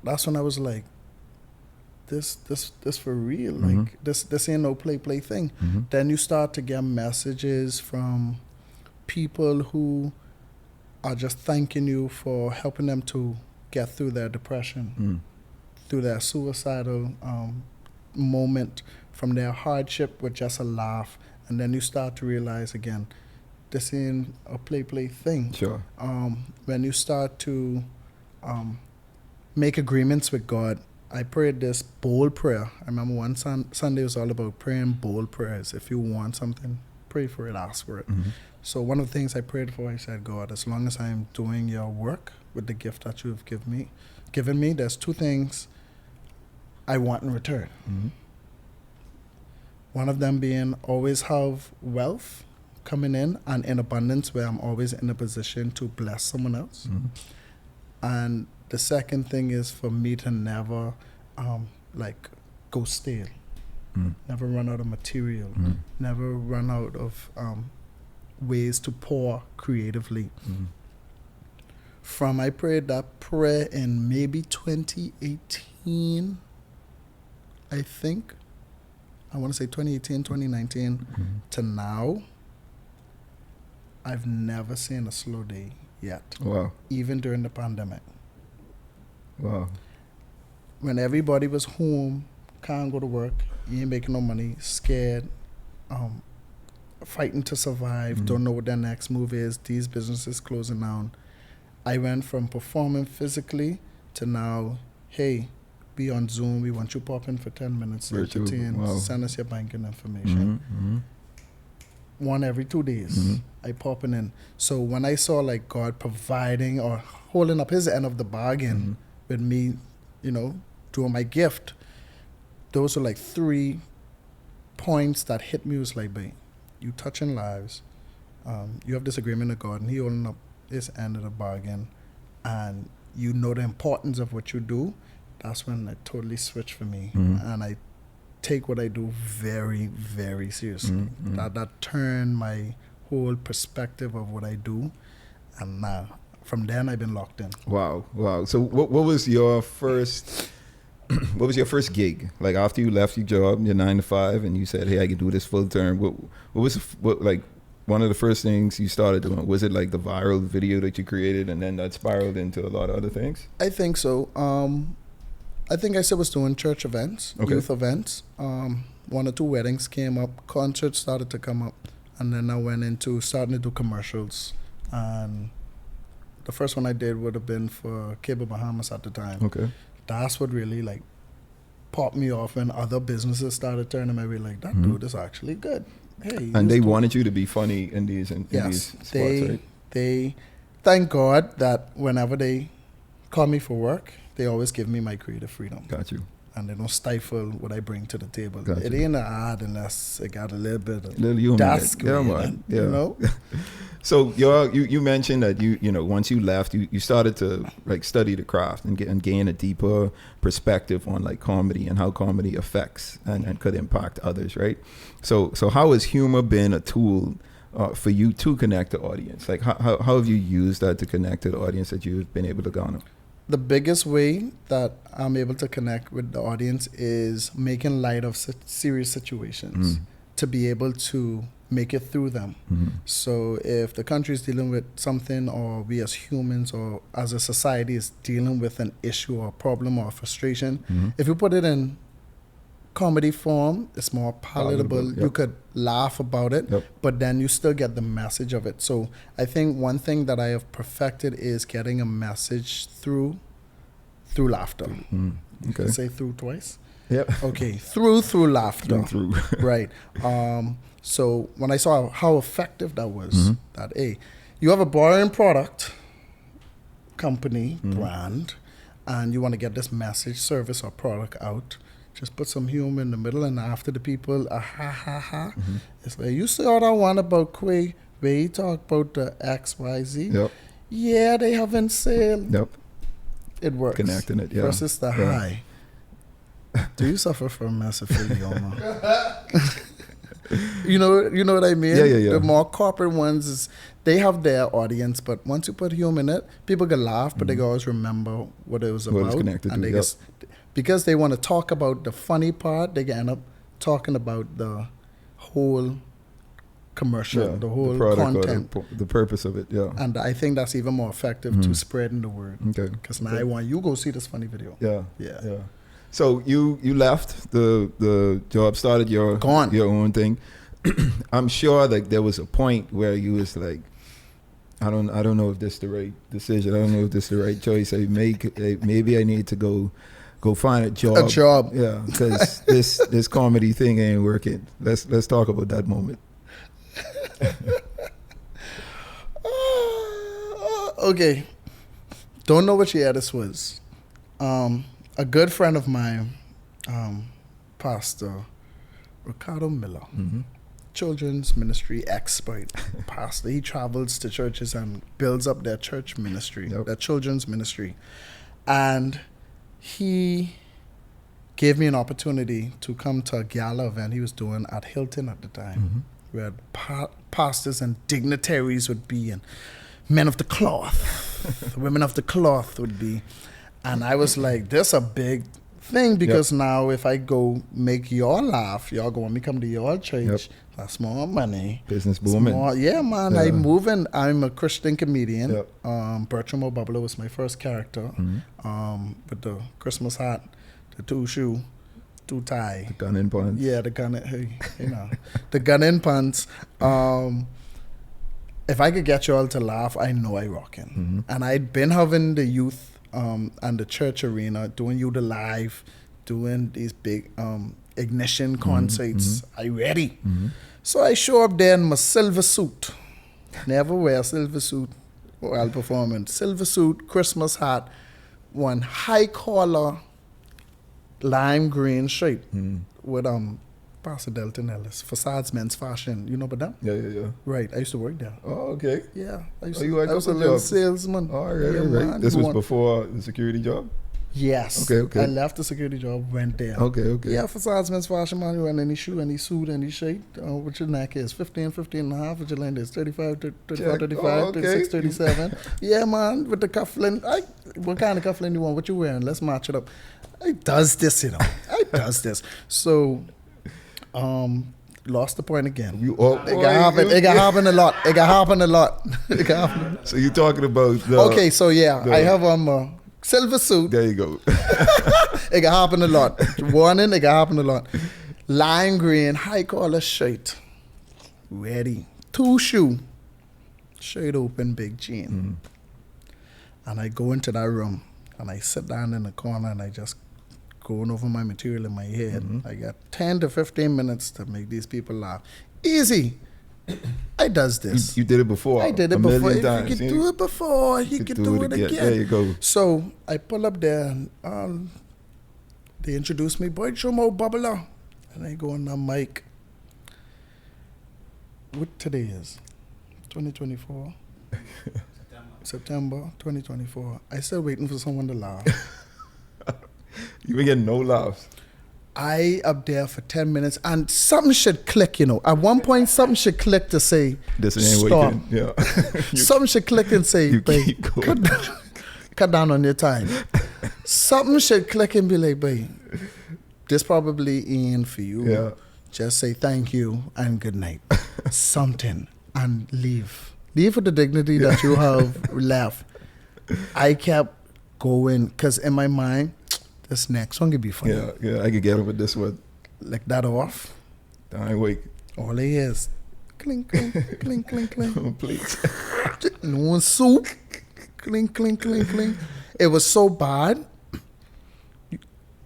That's when I was like, this for real, like this ain't no play thing. Then you start to get messages from people who are just thanking you for helping them to get through their depression, through their suicidal moment, from their hardship with just a laugh. And then you start to realize again, this ain't a play thing. Sure. When you start to make agreements with God, I prayed this bold prayer. I remember one Sunday was all about praying bold prayers. If you want something, pray for it, ask for it. So one of the things I prayed for, I said, God, as long as I'm doing your work with the gift that you have given me, there's two things I want in return. One of them being always have wealth coming in and in abundance, where I'm always in a position to bless someone else. And the second thing is for me to never go stale, never run out of material, never run out of ways to pour creatively. I prayed that prayer in maybe 2018, I think. I want to say 2018, 2019 to now. I've never seen a slow day yet. Wow. Even during the pandemic. Wow. When everybody was home, can't go to work, you ain't making no money, scared, fighting to survive, don't know what their next move is, these businesses closing down. I went from performing physically to now, hey, be on Zoom, we want you popping for 10 minutes, entertain, send us your banking information. One every 2 days, I popping in. So when I saw like God providing or holding up his end of the bargain with me, doing my gift, those were like 3 points that hit me. Was like, babe, you touching lives, you have this agreement with God and he holding up his end of the bargain, and you know the importance of what you do. That's when it totally switched for me. And I take what I do very, very seriously. That turned my whole perspective of what I do. And now, from then, I've been locked in. Wow. So what was your first gig? Like after you left your job, your 9 to 5, and you said, hey, I can do this full term. What was one of the first things you started doing? Was it like the viral video that you created and then that spiraled into a lot of other things? I think so. I think I still was doing church events, youth events. 1 or 2 weddings came up, concerts started to come up, and then I went into starting to do commercials. And the first one I did would have been for Cable Bahamas at the time. Okay. That's what really popped me off when other businesses started turning my way like, that dude is actually good. hey. And they wanted you to be funny in these spots, right? They thank God that whenever they call me for work, they always give me my creative freedom. Got you. And they don't stifle what I bring to the table. Got It you. ain't an ad unless it got a little bit of Little humor. DasQuay, Yeah, man. Yeah. you know? So you mentioned that you know once you left you started to like study the craft and gain a deeper perspective on like comedy and how comedy affects and could impact others, right? So how has humor been a tool for you to connect the audience? Like how have you used that to connect to the audience that you've been able to garner? The biggest way that I'm able to connect with the audience is making light of serious situations to be able to make it through them. So if the country is dealing with something, or we as humans or as a society is dealing with an issue or a problem or a frustration, if you put it in comedy form, it's more palatable. Yep. You could laugh about it, Yep. but then you still get the message of it. So I think one thing that I have perfected is getting a message through laughter. You Okay. can say through twice. Yeah. Okay, through laughter. Through. Right. So when I saw how effective that was, that hey, you have a boring product, company, brand, and you want to get this message, service, or product out. Just put some humor in the middle, and after the people, ha ha ha. It's like, you saw that one about Quay, where he talk about the XYZ. Yep. Yeah, they haven't sale. Yep. It works. Connecting it. Yeah. Versus the Yeah. high. Do you suffer from massive idioma? You know what I mean? Yeah. The more corporate ones is they have their audience, but once you put humor in it, people can laugh, but they can always remember what it was What about. it's connected and to, they just, because they want to talk about the funny part, they can end up talking about the whole commercial, the whole product content. or the purpose of it. Yeah. And I think that's even more effective to spreading the word. Okay. Because now I want you go see this funny video. Yeah. So you left the job, started your own thing. I'm sure like there was a point where you was like, I don't know if this is the right decision. I don't know if this is the right choice I make. Maybe I need to go find a job. Yeah, because this comedy thing ain't working. Let's talk about that moment. Okay. Don't know what year this was. A good friend of mine, Pastor Ricardo Miller, children's ministry expert, pastor. He travels to churches and builds up their church ministry, their children's ministry. And he gave me an opportunity to come to a gala event he was doing at Hilton at the time, where pastors and dignitaries would be, and men of the cloth, women of the cloth would be. And I was like, this a big thing, because now if I go make y'all laugh, y'all go want me come to your church, that's more money. Business booming. Man, I'm a Christian comedian. Bertram O'Bubble was my first character, with the Christmas hat, the two shoe, two tie. The gun in pants. Yeah, the gun, the gun in pants. If I could get y'all to laugh, I know I rockin'. And I'd been having the youth and the church arena, doing You the Live, doing these big ignition concerts. I ready. So I show up there in my silver suit. Never wear a silver suit while performing. Silver suit, Christmas hat, one high collar, lime green shirt with Pastor Delton Ellis, Facades Men's Fashion. You know about them? Yeah. Right. I used to work there. Oh, okay. Yeah. I was a little salesman. Oh, right. This was before the security job? Yes. Okay. I left the security job, went there. Okay. Yeah, Facades Men's Fashion, man. You want any shoe, any suit, any shirt. What your neck is, 15 and a half. What your length is, 35, 35, 35, 36, 37. Yeah, man, with the cufflink. What kind of cufflink you want? What you wearing? Let's match it up. I does this. So, lost the point again. It can happen a lot. So you're talking about the... Okay, so I have a silver suit. There you go. It can happen a lot. Warning, it can happen a lot. Lime green, high collar shirt. Ready. Two shoe. Shirt open, big jean. And I go into that room and I sit down in the corner and I just going over my material in my head. I got 10 to 15 minutes to make these people laugh. Easy. I does this. You did it before. I did it a before. million If times. he could do it before, he could do it again. There you go. So I pull up there and they introduce me, boy, show more bubbler. And I go on the mic. What today is? 2024. September 2024. I still waiting for someone to laugh. You been getting no laughs. I up there for 10 minutes and something should click, you know. At one point, something should click to say, This ain't stop. working. Yeah. Something should click and say, You babe, keep going. cut down on your time. Something should click and be like, babe, this probably ain't for you. Yeah. Just say thank you and good night. Something. And leave. Leave with the dignity that you have left. I kept going because in my mind, this next one could be funny. Yeah, I could get over this one. Like that off. I ain't wake. All it is. Clink, clink, clink, clink, clink. Please. No one soup. Clink, clink, clink, clink. It was so bad.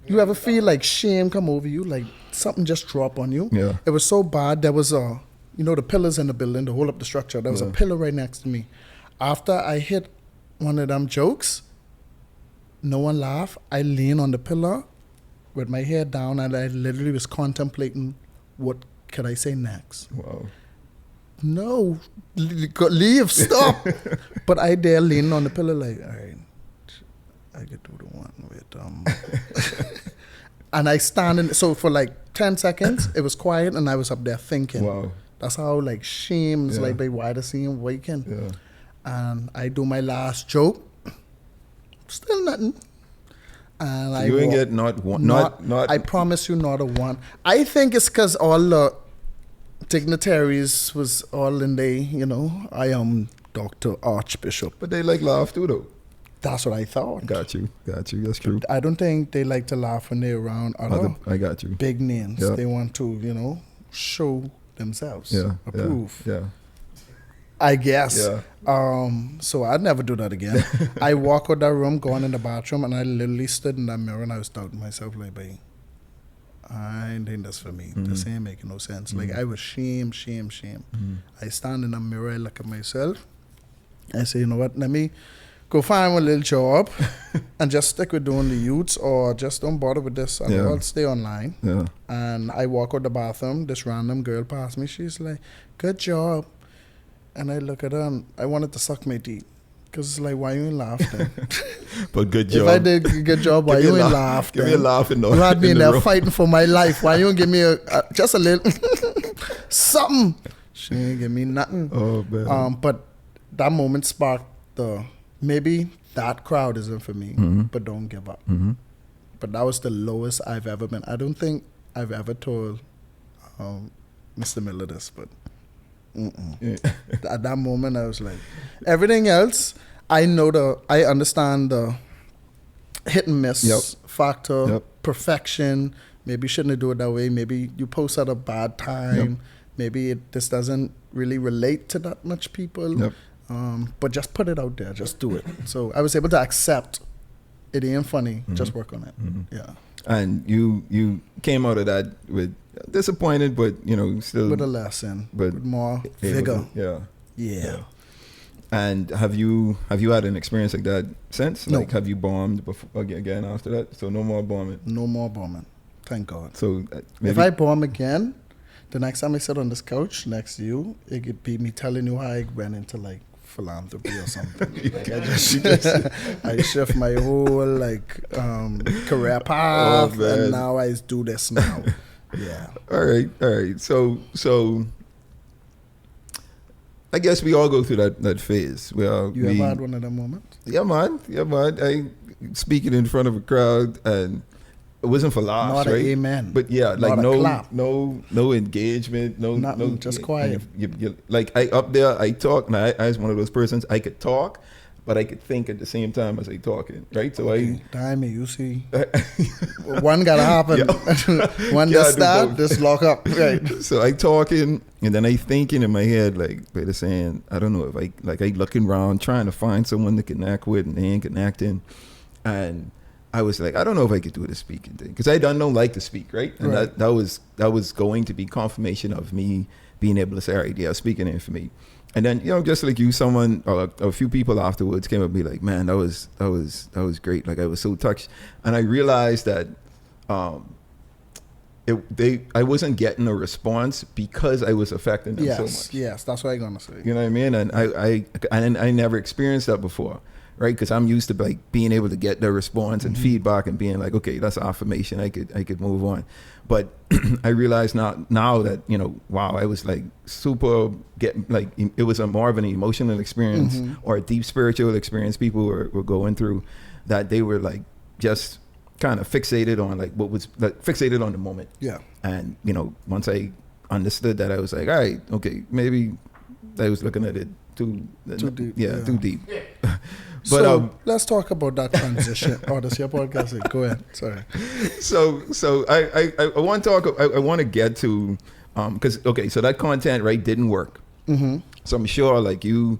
You ever feel like shame come over you? Like something just drop on you? Yeah. It was so bad. There was a, you know, the pillars in the building to hold up the structure. There was a pillar right next to me. After I hit one of them jokes, no one laughed. I leaned on the pillar with my head down and I literally was contemplating what could I say next. Wow. No, leave, stop. But I there leaning on the pillar like, all right, I could do the one with and I standing. So for like 10 seconds, it was quiet and I was up there thinking. Wow. That's how like shame's like by why the scene waking. Yeah. And I do my last joke. Still nothing. And So you ain't get not one. Not. I promise you, not a one. I think it's because all the dignitaries was all in there, you know. I am Dr. Archbishop. But they like laugh too, though. That's what I thought. Got you. That's true. I don't think they like to laugh when they're around other I got you. big names. Yeah. They want to, you know, show themselves. Yeah. Approve. Yeah. I guess. Yeah. So I'd never do that again. I walk out that room, going in the bathroom, and I literally stood in that mirror and I was doubting myself like, babe, I ain't think that's for me. This ain't making no sense. Like I was shame. I stand in the mirror, I look at myself. I say, you know what, let me go find a little job and just stick with doing the youths or just don't bother with this and I'll stay online. Yeah. And I walk out the bathroom, this random girl passed me, she's like, good job. And I look at her and I wanted to suck my teeth. Because it's like, why you ain't laughing? But good job. If I did a good job, why you ain't laughing? Give me a laugh in the You had me in the there room. fighting for my life. Why you don't give me just a little something? She ain't give me nothing. Oh, man. But that moment sparked maybe that crowd isn't for me, but don't give up. But that was the lowest I've ever been. I don't think I've ever told Mr. Miller this, but at that moment I was like, everything else, I understand the hit and miss factor, perfection. Maybe you shouldn't do it that way. Maybe you post at a bad time. Maybe this doesn't really relate to that much people. But just put it out there. Just do it. So I was able to accept it ain't funny. Just work on it. Yeah. And you came out of that with disappointed, but you know still With a lesson, but with more vigor. Yeah. And have you had an experience like that since? No. Like, have you bombed before, again after that? So no more bombing. No more bombing. Thank God. So maybe If I bomb again, the next time I sit on this couch next to you, it could be me telling you how I went into like philanthropy or something. Like I shift my whole career path, and now I do this now. Yeah. All right. So I guess we all go through that phase where You ever had one of them moments? Yeah, man. I speaking in front of a crowd and it wasn't for laughs, Not right? an amen. But yeah, like Not a clap. no engagement, Nothing, just quiet. You, like I up there, I talk, and I was one of those persons. I could talk, but I could think at the same time as I talking, right? So Damn it, you see, one gotta happen. One Gotta just do start, both. just lock up. Right. So I talking, and then I thinking in my head, like, they're saying, I don't know if I looking around trying to find someone to connect with, and they ain't connecting, and I was like, I don't know if I could do the speaking thing because I don't like to speak, right? And that was going to be confirmation of me being able to say, all right, yeah, speaking in for me. And then, you know, just like you, someone or a few people afterwards came up and be like, man, that was great. Like, I was so touched. And I realized that I wasn't getting a response because I was affecting them so much. Yes, that's what I'm gonna say. You know what I mean? And I never experienced that before, right? Because I'm used to like being able to get the response and feedback and being like, okay, that's affirmation. I could move on. But I realized now that, you know, wow, I was like super it was a more of an emotional experience or a deep spiritual experience people were going through, that they were like just kind of fixated on like what was like fixated on the moment. Yeah. And, you know, once I understood that, I was like, all right, okay, maybe I was looking at it too deep. Yeah, too deep. But so let's talk about that transition. Oh, that's your podcast. Go ahead. Sorry. So I want to talk. I want to get to because so that content didn't work. So I'm sure like you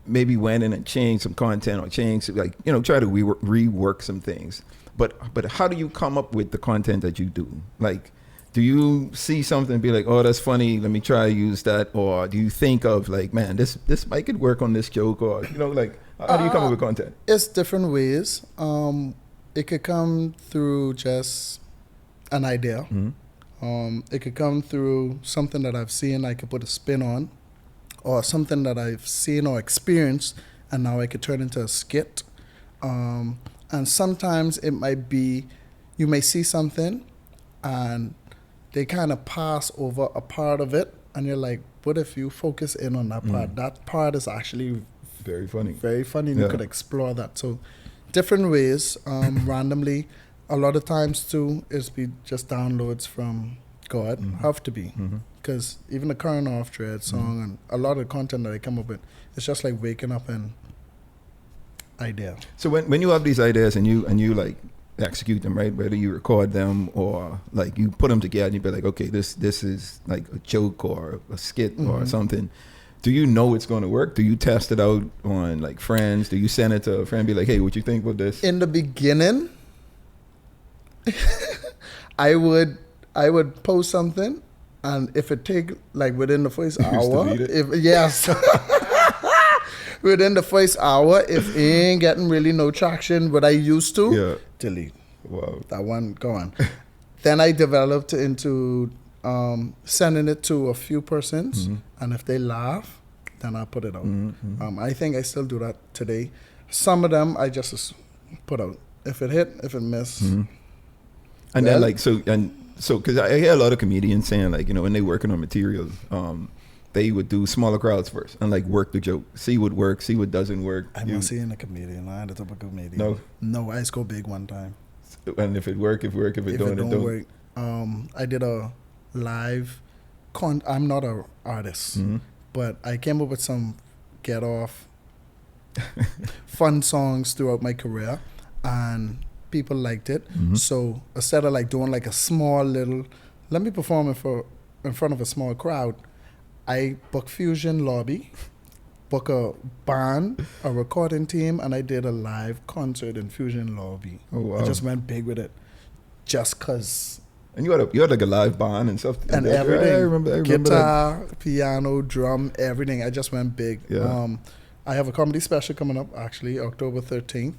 maybe went in and changed some content or changed like, you know, try to rework some things. But how do you come up with the content that you do? Like, do you see something and be like, oh, that's funny, let me try to use that? Or do you think of like, man, this might could work on this joke? Or, you know, like, how do you come up with content? It's different ways. It could come through just an idea. It could come through something that I've seen I could put a spin on, or something that I've seen or experienced and now I could turn into a skit. And sometimes it might be, you may see something and they kind of pass over a part of it and you're like, what if you focus in on that part? That part is actually very funny. Very funny. And you could explore that. So different ways, randomly. A lot of times too, is be just downloads from God. Have to be. Because even the current off thread song and a lot of content that I come up with, it's just like waking up and idea. So when you have these ideas and you like execute them, right? Whether you record them or like you put them together and you be like, okay, this is like a joke or a skit or something. Do you know it's going to work? Do you test it out on like friends? Do you send it to a friend and be like, hey, what you think about this? In the beginning, I would post something, and if it take like within the first hour, within the first hour, if it ain't getting really no traction, what I used to, delete. Wow. That one gone. Then I developed into sending it to a few persons, and if they laugh, then I put it out. I think I still do that today. Some of them I just put out. If it hit, if it miss. And then like, so because I hear a lot of comedians saying like, you know, when they working on material, they would do smaller crowds first and like work the joke, see what works, see what doesn't work. I'm not seeing a comedian. I ain't the type of comedian. No, I just go big one time. And if it work, if it don't work. I did a live I'm not an artist, but I came up with some get off fun songs throughout my career, and people liked it. So instead of like doing like a small little, let me perform in front of a small crowd, I book Fusion Lobby, book a band, a recording team, and I did a live concert in Fusion Lobby. Oh, wow. I just went big with it, just cause. And you had like a live band and stuff. And everything. I remember guitar, that. piano, drum, everything. I just went big. Yeah. I have a comedy special coming up, actually, October 13th.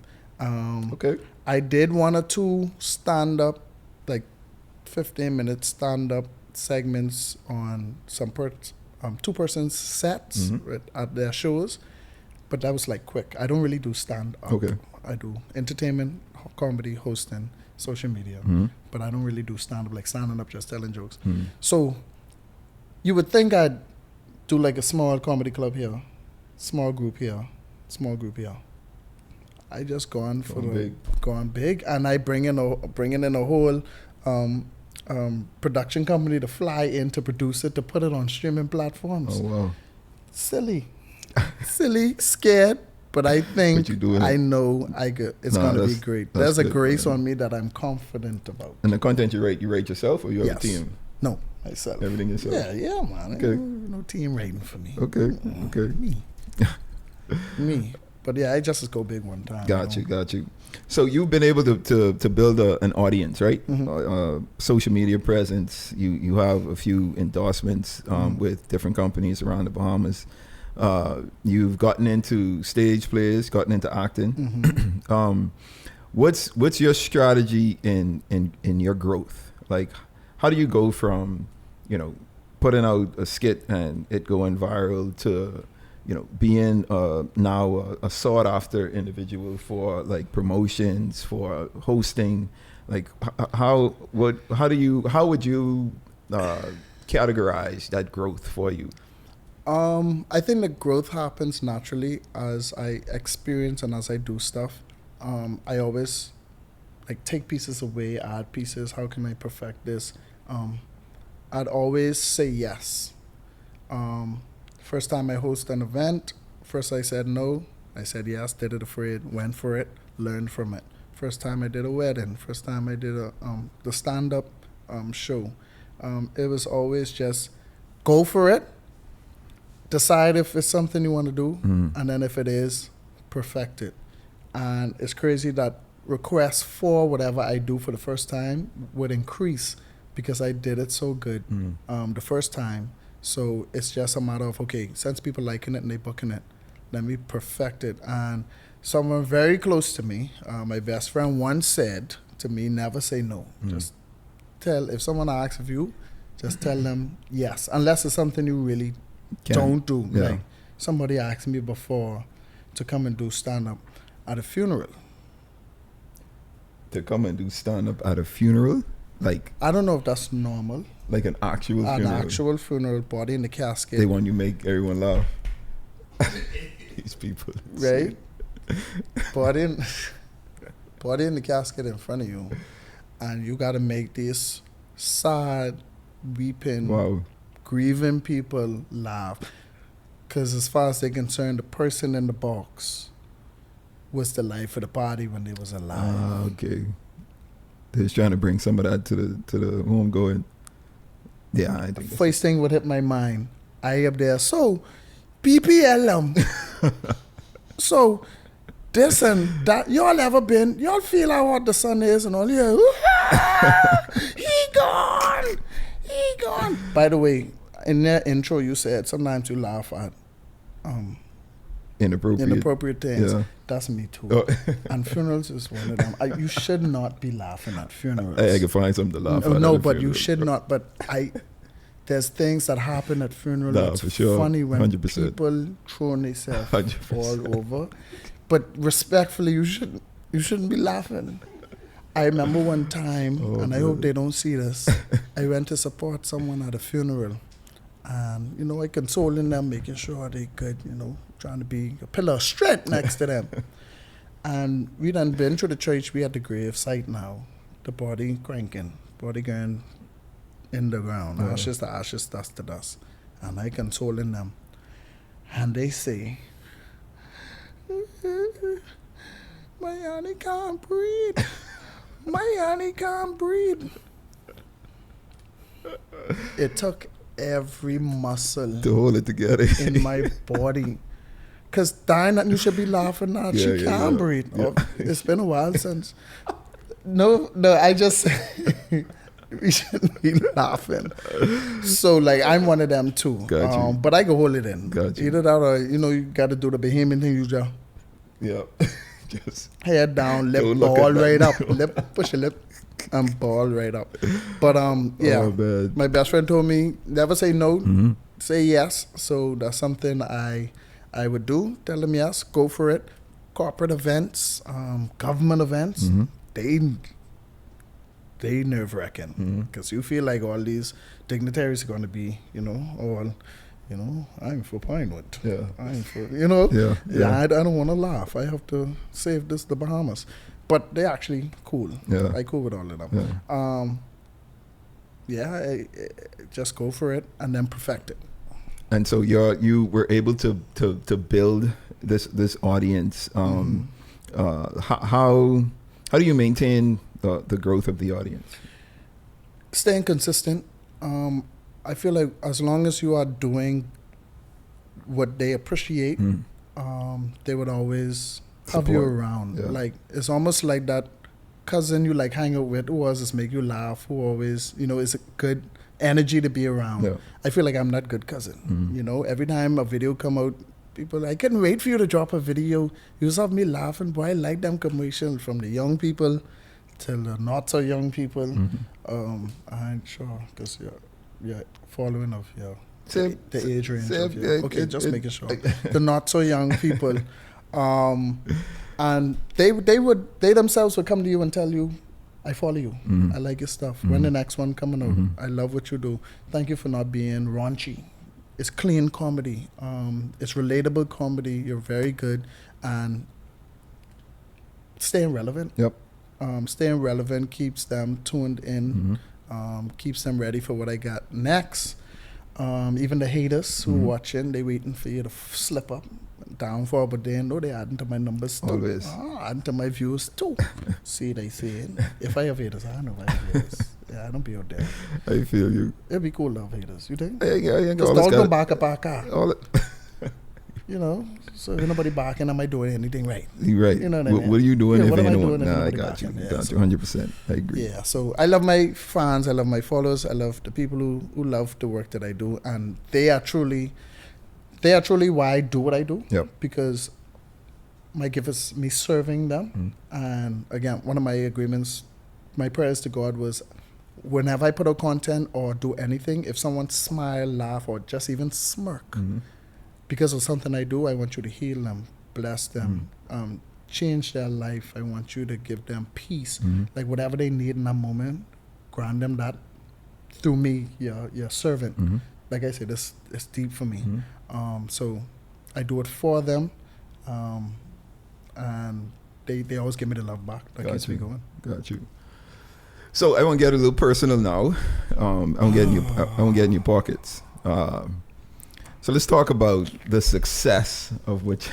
Okay. I did 1 or 2 stand-up, like 15-minute stand-up segments on some 2-person sets at their shows, but that was like quick. I don't really do stand-up. Okay. I do entertainment, comedy, hosting, social media, but I don't really do stand-up, like standing up, just telling jokes. So you would think I'd do like a small comedy club here, small group here. I just going big, and I bring in a whole production company to fly in to produce it, to put it on streaming platforms. Oh wow! Silly, scared, but I think I know it's gonna be great. There's a grace on me that I'm confident about. And the content you write yourself, or you have a team? No, myself. Everything yourself. Yeah, man. Okay. No team writing for me. Okay. Me. But yeah, I just go big one time. Got you. So you've been able to build an audience, right? Social media presence. You have a few endorsements with different companies around the Bahamas. You've gotten into stage plays, gotten into acting. What's your strategy in your growth? Like, how do you go from, putting out a skit and it going viral to, being now a sought after individual for like promotions, for hosting? Like, how would you categorize that growth for you? I think the growth happens naturally as I experience and as I do stuff. I always like take pieces away, add pieces. How can I perfect this? I'd always say yes. First time I hosted an event, first I said no. I said yes, did it afraid, went for it, learned from it. First time I did a wedding, first time I did the stand-up show. It was always just go for it, decide if it's something you want to do, and then if it is, perfect it. And it's crazy that requests for whatever I do for the first time would increase because I did it so good the first time. So it's just a matter of, okay, since people liking it and they booking it, let me perfect it. And someone very close to me, my best friend once said to me, never say no. Just if someone asks of you, just tell them yes, unless it's something you really don't do. Yeah. Like somebody asked me before to come and do stand-up at a funeral. To come and do stand-up at a funeral? Like, I don't know if that's normal. Like an actual funeral? An actual funeral, body in the casket. They want you to make everyone laugh. These people. Right? Body in the casket in front of you. And you got to make these sad, weeping, grieving people laugh. Because as far as they're concerned, the person in the box was the life of the party when they was alive. Okay. They're just trying to bring some of that to the homegoing. Yeah, I think first thing would hit my mind. I up there, so BPLM. So this and that, y'all feel how hot the sun is and all, yeah. He gone. By the way, in that intro you said sometimes you laugh at inappropriate things. Yeah. That's me too. Oh. And funerals is one of them. You should not be laughing at funerals. I can find something to laugh at. No, but you should not. But there's things that happen at funerals that's funny when 100%. People throwing themselves all over. But respectfully, you shouldn't be laughing. I remember one time, and I hope they don't see this, I went to support someone at a funeral. And, I consoling them, making sure they good, trying to be a pillar of strength next to them. And we done been through the church, we at the grave site now. The body cranking, body going in the ground, ashes to ashes, dust to dust. And I consoling them. And they say, my honey can't breathe. My honey can't breathe. It took every muscle to hold it together in my body. Because Diana, you should be laughing now. She can't breathe. Yeah. Oh, it's been a while since. No, I just we shouldn't be laughing. So I'm one of them too. Got you. But I can hold it in. Got you. Either that or you got to do the Bahamian thing. You just just head down, lip ball right up, lip push your lip. And ball right up. But my best friend told me never say no, say yes. So that's something I would do. Tell them yes, go for it. Corporate events, government events, they nerve-wracking because you feel like all these dignitaries are going to be, all. I'm for Pinewood. Yeah. I'm for, I don't want to laugh. I have to save the Bahamas. But they're actually cool. Yeah. I cool with all of them. Yeah. I just go for it and then perfect it. And so you were able to build this audience. How do you maintain the growth of the audience? Staying consistent. I feel like as long as you are doing what they appreciate, they would always have Support. you around. Yeah. Like, it's almost like that cousin you like hang out with who always make you laugh, who always, is a good energy to be around. Yeah. I feel like I'm that good cousin. Every time a video come out, people, I couldn't wait for you to drop a video. You just have me laughing. Boy, I like them commercials from the young people till the not so young people. I'm sure, because you're following of the age range of okay, just making sure. The not so young people. And they themselves would come to you and tell you, I follow you. I like your stuff. When the next one coming out? I love what you do. Thank you for not being raunchy. It's clean comedy. It's relatable comedy. You're very good. And staying relevant. Yep. Staying relevant keeps them tuned in, keeps them ready for what I got next. Even the haters who watching, they waiting for you to slip up, downfall, but they know they adding to my numbers too. Always. Adding to my views too. See, they saying, if I have haters, I know I have haters. Yeah, I don't be out there. I feel you. It'd be cool to have haters, you think? Yeah. Because dogs don't bark up our car. All it, So if nobody barking, am I doing anything right? you're right. You know what I mean? What are you doing Yeah, if what am I anyone? doing if Nah, I nobody got you. barking? Yeah, Got so- you 100%. I agree. Yeah, so I love my fans, I love my followers, I love the people who love the work that I do, and they are truly why I do what I do. Yep. Because my gift is me serving them. And again, one of my agreements, my prayers to God was, whenever I put out content or do anything, if someone smile, laugh, or just even smirk, because of something I do, I want you to heal them, bless them, change their life. I want you to give them peace. Like whatever they need in that moment, grant them that through me, your servant. Like I said, it's deep for me. So I do it for them, and they always give me the love back. That keeps me going. Got you. So I want to get a little personal now. I won't get in your pockets. So let's talk about the success of which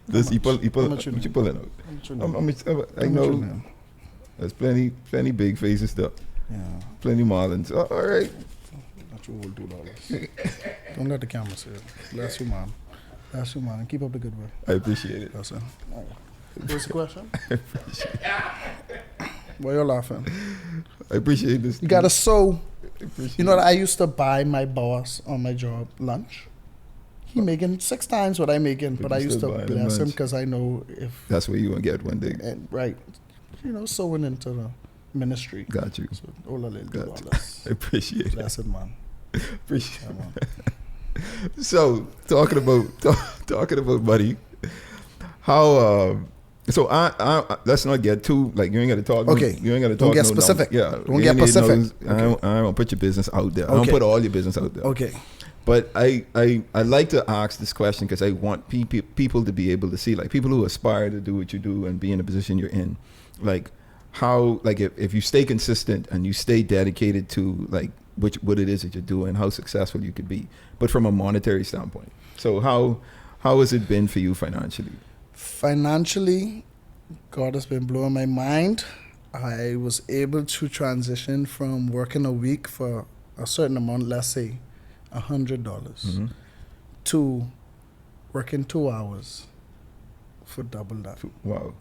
this you pulling out. I know there's plenty big faces there. Yeah. Plenty Marlins. All right. That's what we'll do, dollars. Don't let the camera see it. Bless you, man. Bless you, man. And keep up the good work. I appreciate it. That's it. What's the question? Why you laughing? I appreciate this. You gotta sow. Appreciate You know that I used to buy my boss on my job lunch. He making 6 times what I making, but I you used to still buying him bless him lunch. because I know if That's where you gonna get one day. and right, sowing into the ministry. Got you. So, $1 Got you. dollars. I appreciate it. Bless it, man. Appreciate Yeah, man. it. So talking about money, how so I let's not get too like you ain't gotta talk. Okay. You ain't gotta talk. Don't get no specific. Yeah. Don't you get need to specific. know- I don't put your business out there. I don't Okay. put all your business out there. Okay. But I like to ask this question because I want people to be able to see, like people who aspire to do what you do and be in the position you're in, like how, like if you stay consistent and you stay dedicated to like what it is that you're doing, how successful you could be, but from a monetary standpoint. So how has it been for you financially? Financially, God has been blowing my mind. I was able to transition from working a week for a certain amount, let's say $100, to working 2 hours for double that. Wow.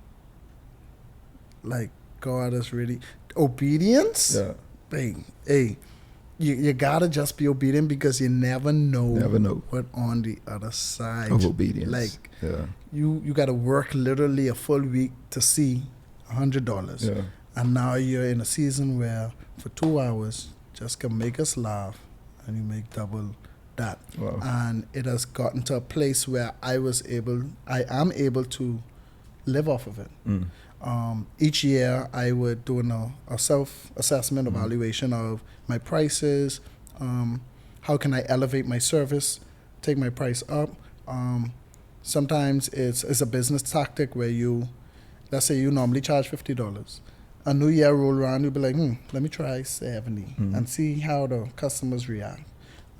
Like God is really obedience. Yeah. Hey, you gotta just be obedient because you never know what on the other side Of obedience. Like yeah. you gotta work literally a full week to see $100. Yeah. And now you're in a season where for 2 hours just can make us laugh and you make double that. Wow. And it has gotten to a place where I am able to live off of it. Each year I would do a self-assessment evaluation of my prices, how can I elevate my service, take my price up. Sometimes it's a business tactic where let's say you normally charge $50. A new year roll around, you'll be like, let me try 70 and see how the customers react.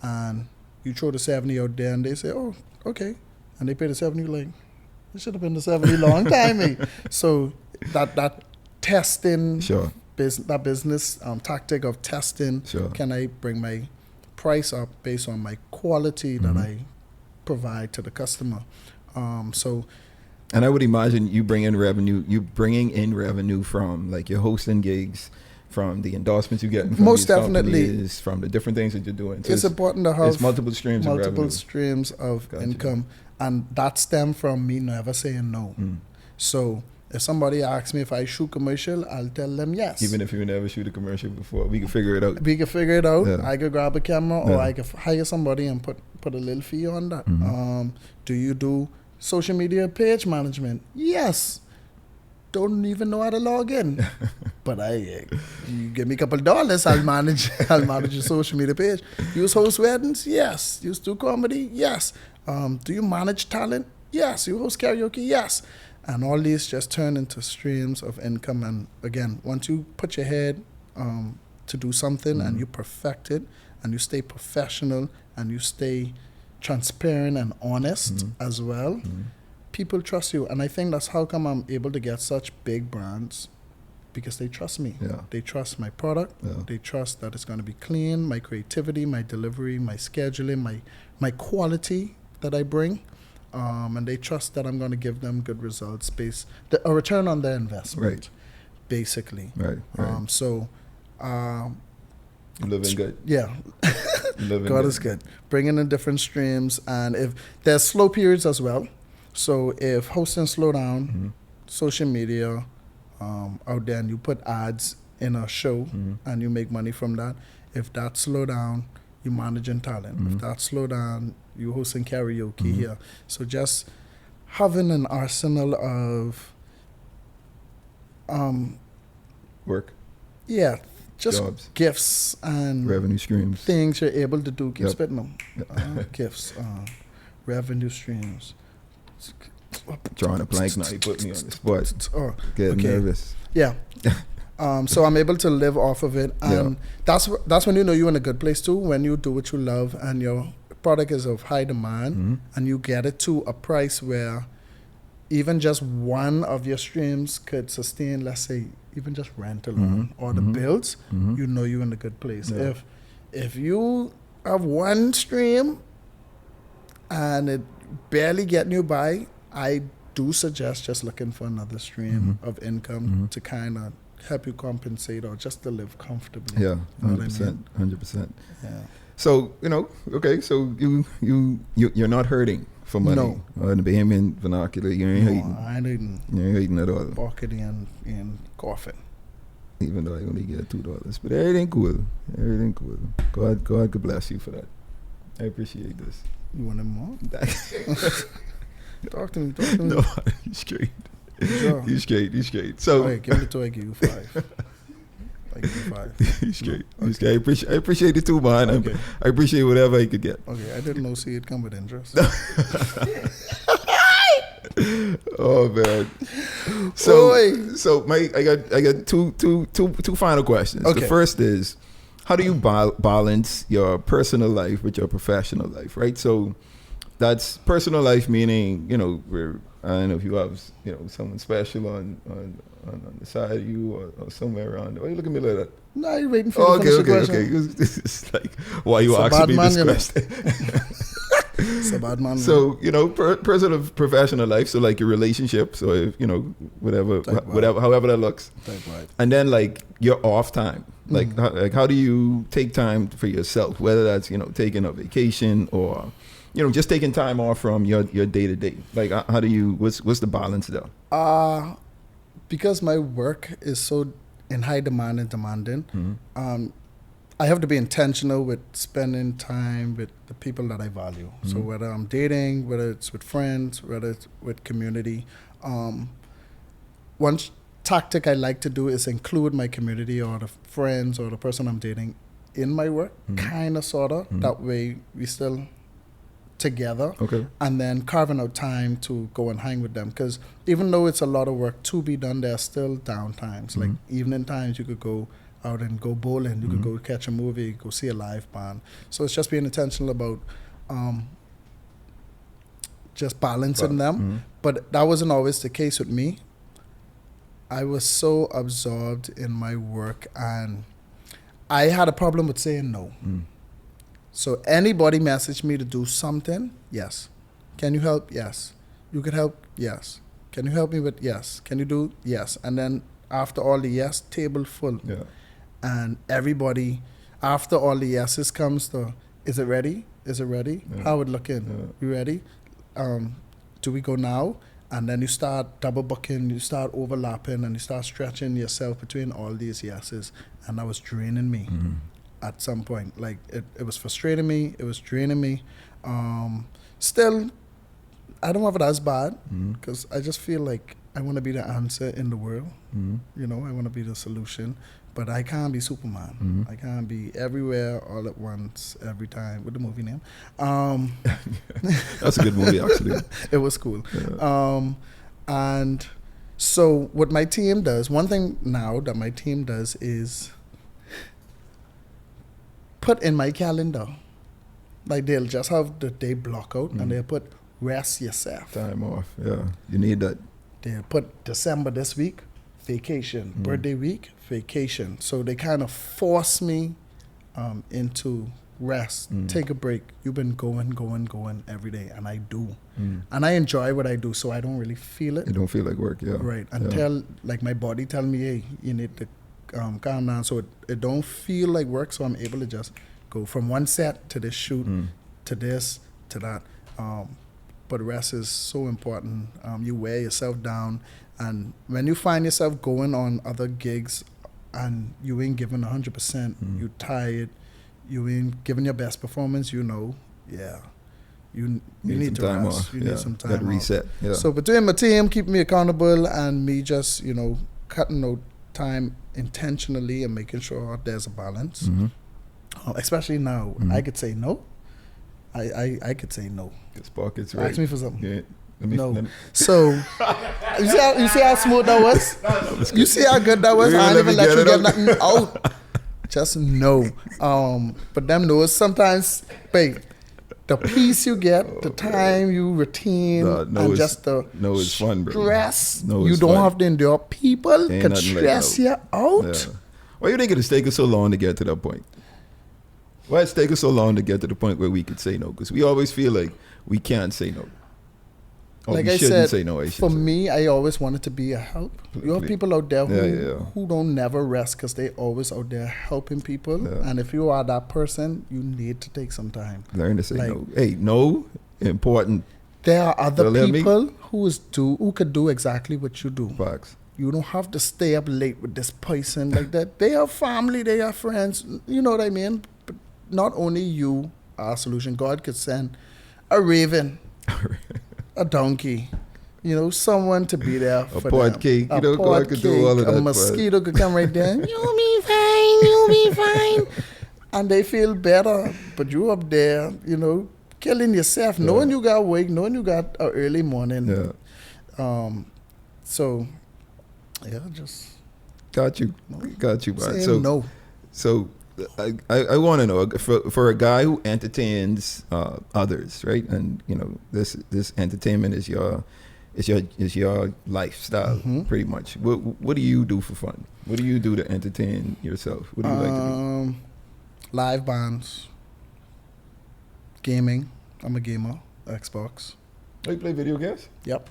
And you throw the 70 out there and they say, oh, okay. And they pay the 70, you're like, it should have been the 70 long time. Eh? So that testing, Sure. that business tactic of testing, Sure. can I bring my price up based on my quality that I provide to the customer. So. And I would imagine you bringing in revenue from like your hosting gigs, from the endorsements you get from Most these definitely companies, from the different things that you're doing. So it's important to have it's multiple streams of revenue. Gotcha. Income, and that stemmed from me never saying no. So if somebody asks me if I shoot commercial, I'll tell them yes. Even if you never shoot a commercial before, we can figure it out. Yeah. I could grab a camera, or Yeah. I could hire somebody and put a little fee on that. Mm-hmm. Do you do social media page management? Yes. Don't even know how to log in, but you give me a couple dollars, I'll manage your social media page. Use host weddings? Yes. Use do comedy? Yes. Do you manage talent? Yes. You host karaoke? Yes. And all these just turn into streams of income. And again, once you put your head to do something and you perfect it, and you stay professional, and you stay transparent and honest as well, people trust you. And I think that's how come I'm able to get such big brands, because they trust me. Yeah. They trust my product. Yeah. They trust that it's going to be clean, my creativity, my delivery, my scheduling, my quality that I bring. And they trust that I'm going to give them good results, a return on their investment, Right. basically. Right. Living good. Yeah. Living God good. is good. Bringing in different streams, and if there's slow periods as well. So if hosting slow down, social media out there, and you put ads in a show and you make money from that. If that slow down, you managing talent. If that slow down, you hosting karaoke here. So just having an arsenal of Work. Yeah, just Jobs. gifts and Revenue streams. things you're able to do. Keep Yep. spitting them. Gifts, revenue streams. Drawing a blank now. You put me on the spot. Oh, Getting okay. nervous. Yeah. So I'm able to live off of it, and that's when you know you're in a good place too. When you do what you love and your product is of high demand, and you get it to a price where even just one of your streams could sustain, let's say, even just rent alone or the bills, you know you're in a good place. Yeah. If you have one stream and it barely getting you by, I do suggest just looking for another stream of income to kind of help you compensate or just to live comfortably. Yeah, You know what I 100%. Yeah. So, okay, so you're not hurting for money. No. In the Bahamian vernacular, you ain't hating. I ain't You ain't hating at all. pocket in coffin. Even though I only get $2. But everything cool. Everything cool. God could bless you for that. I appreciate this. You want them more? Talk to me. No, you're straight. Sure. You're straight. So Okay, give me 2, I give you 5. I give you 5. you're straight. Okay. You're straight. I appreciate it too, man. Okay. I appreciate whatever I could get. Okay, I didn't know see it come with interest. Oh man. Oi. So I got two final questions. Okay. The first is, how do you balance your personal life with your professional life, right? So that's personal life, meaning, I don't know if you have, someone special on the side of you or somewhere around. Why you looking at me like that? No, you're waiting for me to finish the question. This is like, why you It's a asking bad me man, this you know. question? It's a bad man. So, personal, professional life. So like your relationship. So if, however that looks. Type right. And then like your off time. Like, how do you take time for yourself? Whether that's, taking a vacation or, just taking time off from your day to day. Like, how do you, what's the balance there? Because my work is so in high demand and demanding, I have to be intentional with spending time with the people that I value. So whether I'm dating, whether it's with friends, whether it's with community, one tactic I like to do is include my community or the friends or the person I'm dating in my work, kind of, sort of. That way we still together. Okay. And then carving out time to go and hang with them. Because even though it's a lot of work to be done, there are still down times. Like evening times, you could go out and go bowling. You could go catch a movie, go see a live band. So it's just being intentional about just balancing them. But that wasn't always the case with me. I was so absorbed in my work, and I had a problem with saying no. So anybody messaged me to do something, yes. Can you help? Yes. You could help? Yes. Can you help me with? Yes. Can you do? Yes. And then after all the yes, table full. Yeah. And everybody, after all the yeses comes the, is it ready? Is it ready? Yeah. How it looking? Yeah. You ready? Do we go now? And then you start double booking, you start overlapping, and you start stretching yourself between all these yeses. And that was draining me at some point. Like, it was frustrating me. It was draining me. Still, I don't have it as bad because I just feel like I want to be the answer in the world. You know, I want to be the solution. But I can't be Superman. I can't be everywhere all at once, every time. With the movie name. That's a good movie, actually. It was cool. Yeah. And so what my team does, one thing now that my team does is put in my calendar. Like, they'll just have the day block out and they'll put rest yourself. Time off. Yeah. You need that. They'll put December this week, vacation. Birthday week, vacation. So they kind of force me into rest. Take a break. You've been going every day, and I do. And I enjoy what I do, so I don't really feel it. It don't feel like work, yeah. Right. Until, like, my body tell me, hey, you need to calm down. So it don't feel like work, so I'm able to just go from one set to this shoot, to this, to that. But rest is so important. You wear yourself down. And when you find yourself going on other gigs and you ain't giving 100%, you tired, you ain't giving your best performance, you know, you need to time rest. off. You need some time Got to off. reset. Yeah. So between my team, keep me accountable, and me just, you know, cutting out time intentionally and making sure there's a balance. Especially now, I could say no. I could say no. His pockets right. Ask me for something. Yeah. No. So you see how smooth that was? You see how good that was? You I let didn't even me let get you it get out. nothing out. Just no. But them knows sometimes, babe, the peace you get, the time you routine, No and is- just the no is fun, bro. stress. No you is don't fun. have to endure. People Ain't can nothing like stress that. you out. Yeah. Why you think it's taken so long to get to that point? Why it's taken so long to get to the point where we could say no? Because we always feel like we can't say no. Or Like we I shouldn't said, say no. I should for say. me, I always wanted to be a help. You have people out there who don't never rest because they always out there helping people. Yeah. And if you are that person, you need to take some time. Learn to say like- no. Hey, no, important There are other They'll let me- people who could do exactly what you do. facts. You don't have to stay up late with this person like that. They are family, they are friends. You know what I mean? But not only you are a solution. God could send a raven, a donkey, you know, someone to be there for pod them. cake, A you know, God pod could do all of A that, mosquito could come right there. You'll be fine. You'll be fine. And they feel better. But you up there, you know, killing yourself, knowing you got wake, knowing you got an early morning. Yeah. So, yeah, just Got you. Got you, bro. saying So, no. So I want to know for a guy who entertains others, right? And you know this entertainment is your lifestyle, pretty much. What do you do for fun? What do you do to entertain yourself? What do you like to do? Live bands, gaming. I'm a gamer. Xbox. Oh, you play video games? Yep.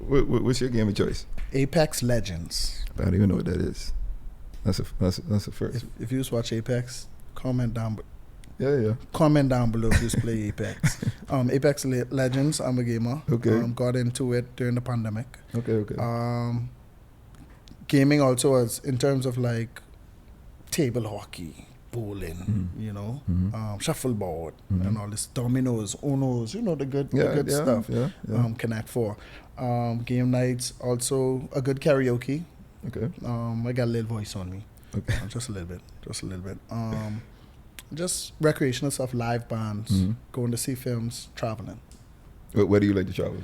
What's your game of choice? Apex Legends. I don't even know what that is. That's a first. If you just watch Apex, comment down. Yeah. Comment down below if you just play Apex. Apex Legends. I'm a gamer. Okay. Got into it during the pandemic. Okay. Gaming also as in terms of like table hockey, bowling, you know, shuffleboard, and all this dominoes, unos, you know, the good stuff. Yeah. Connect 4. Game nights, also a good karaoke. Okay. I got a little voice on me. Okay. Just a little bit. Just recreational stuff, live bands, going to see films, traveling. Where do you like to travel?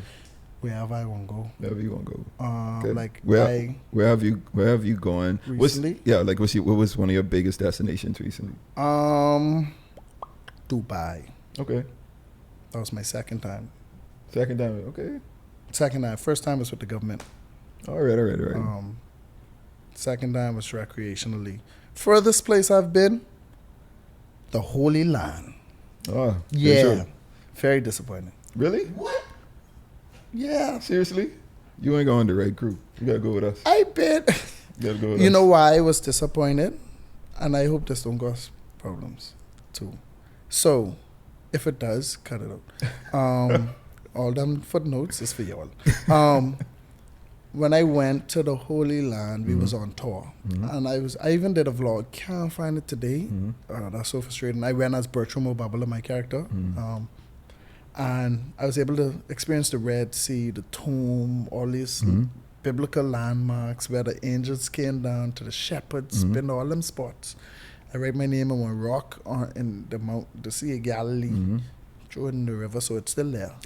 Wherever I want to go. Wherever you want to go. Okay. Like where have you gone recently? What was one of your biggest destinations recently? Dubai. Okay. That was my second time. Second time. Okay. Second time. First time was with the government. All right. Second time was recreationally. Furthest place I've been, the Holy Land. Oh, Yeah. sure. Very disappointing. Really? What? Yeah. Seriously? You ain't going the right crew. You gotta go with us. I bet. You gotta go with You us. know why I was disappointed? And I hope this don't cause problems too. So, if it does, cut it out. All them footnotes is for y'all. When I went to the Holy Land, we was on tour. And I even did a vlog. Can't find it today. That's so frustrating. I went as Bertram O'Bubble, my character. And I was able to experience the Red Sea, the tomb, all these biblical landmarks where the angels came down to the shepherds, been all them spots. I write my name on one rock in the Sea of Galilee, throw it in the river, so it's still there.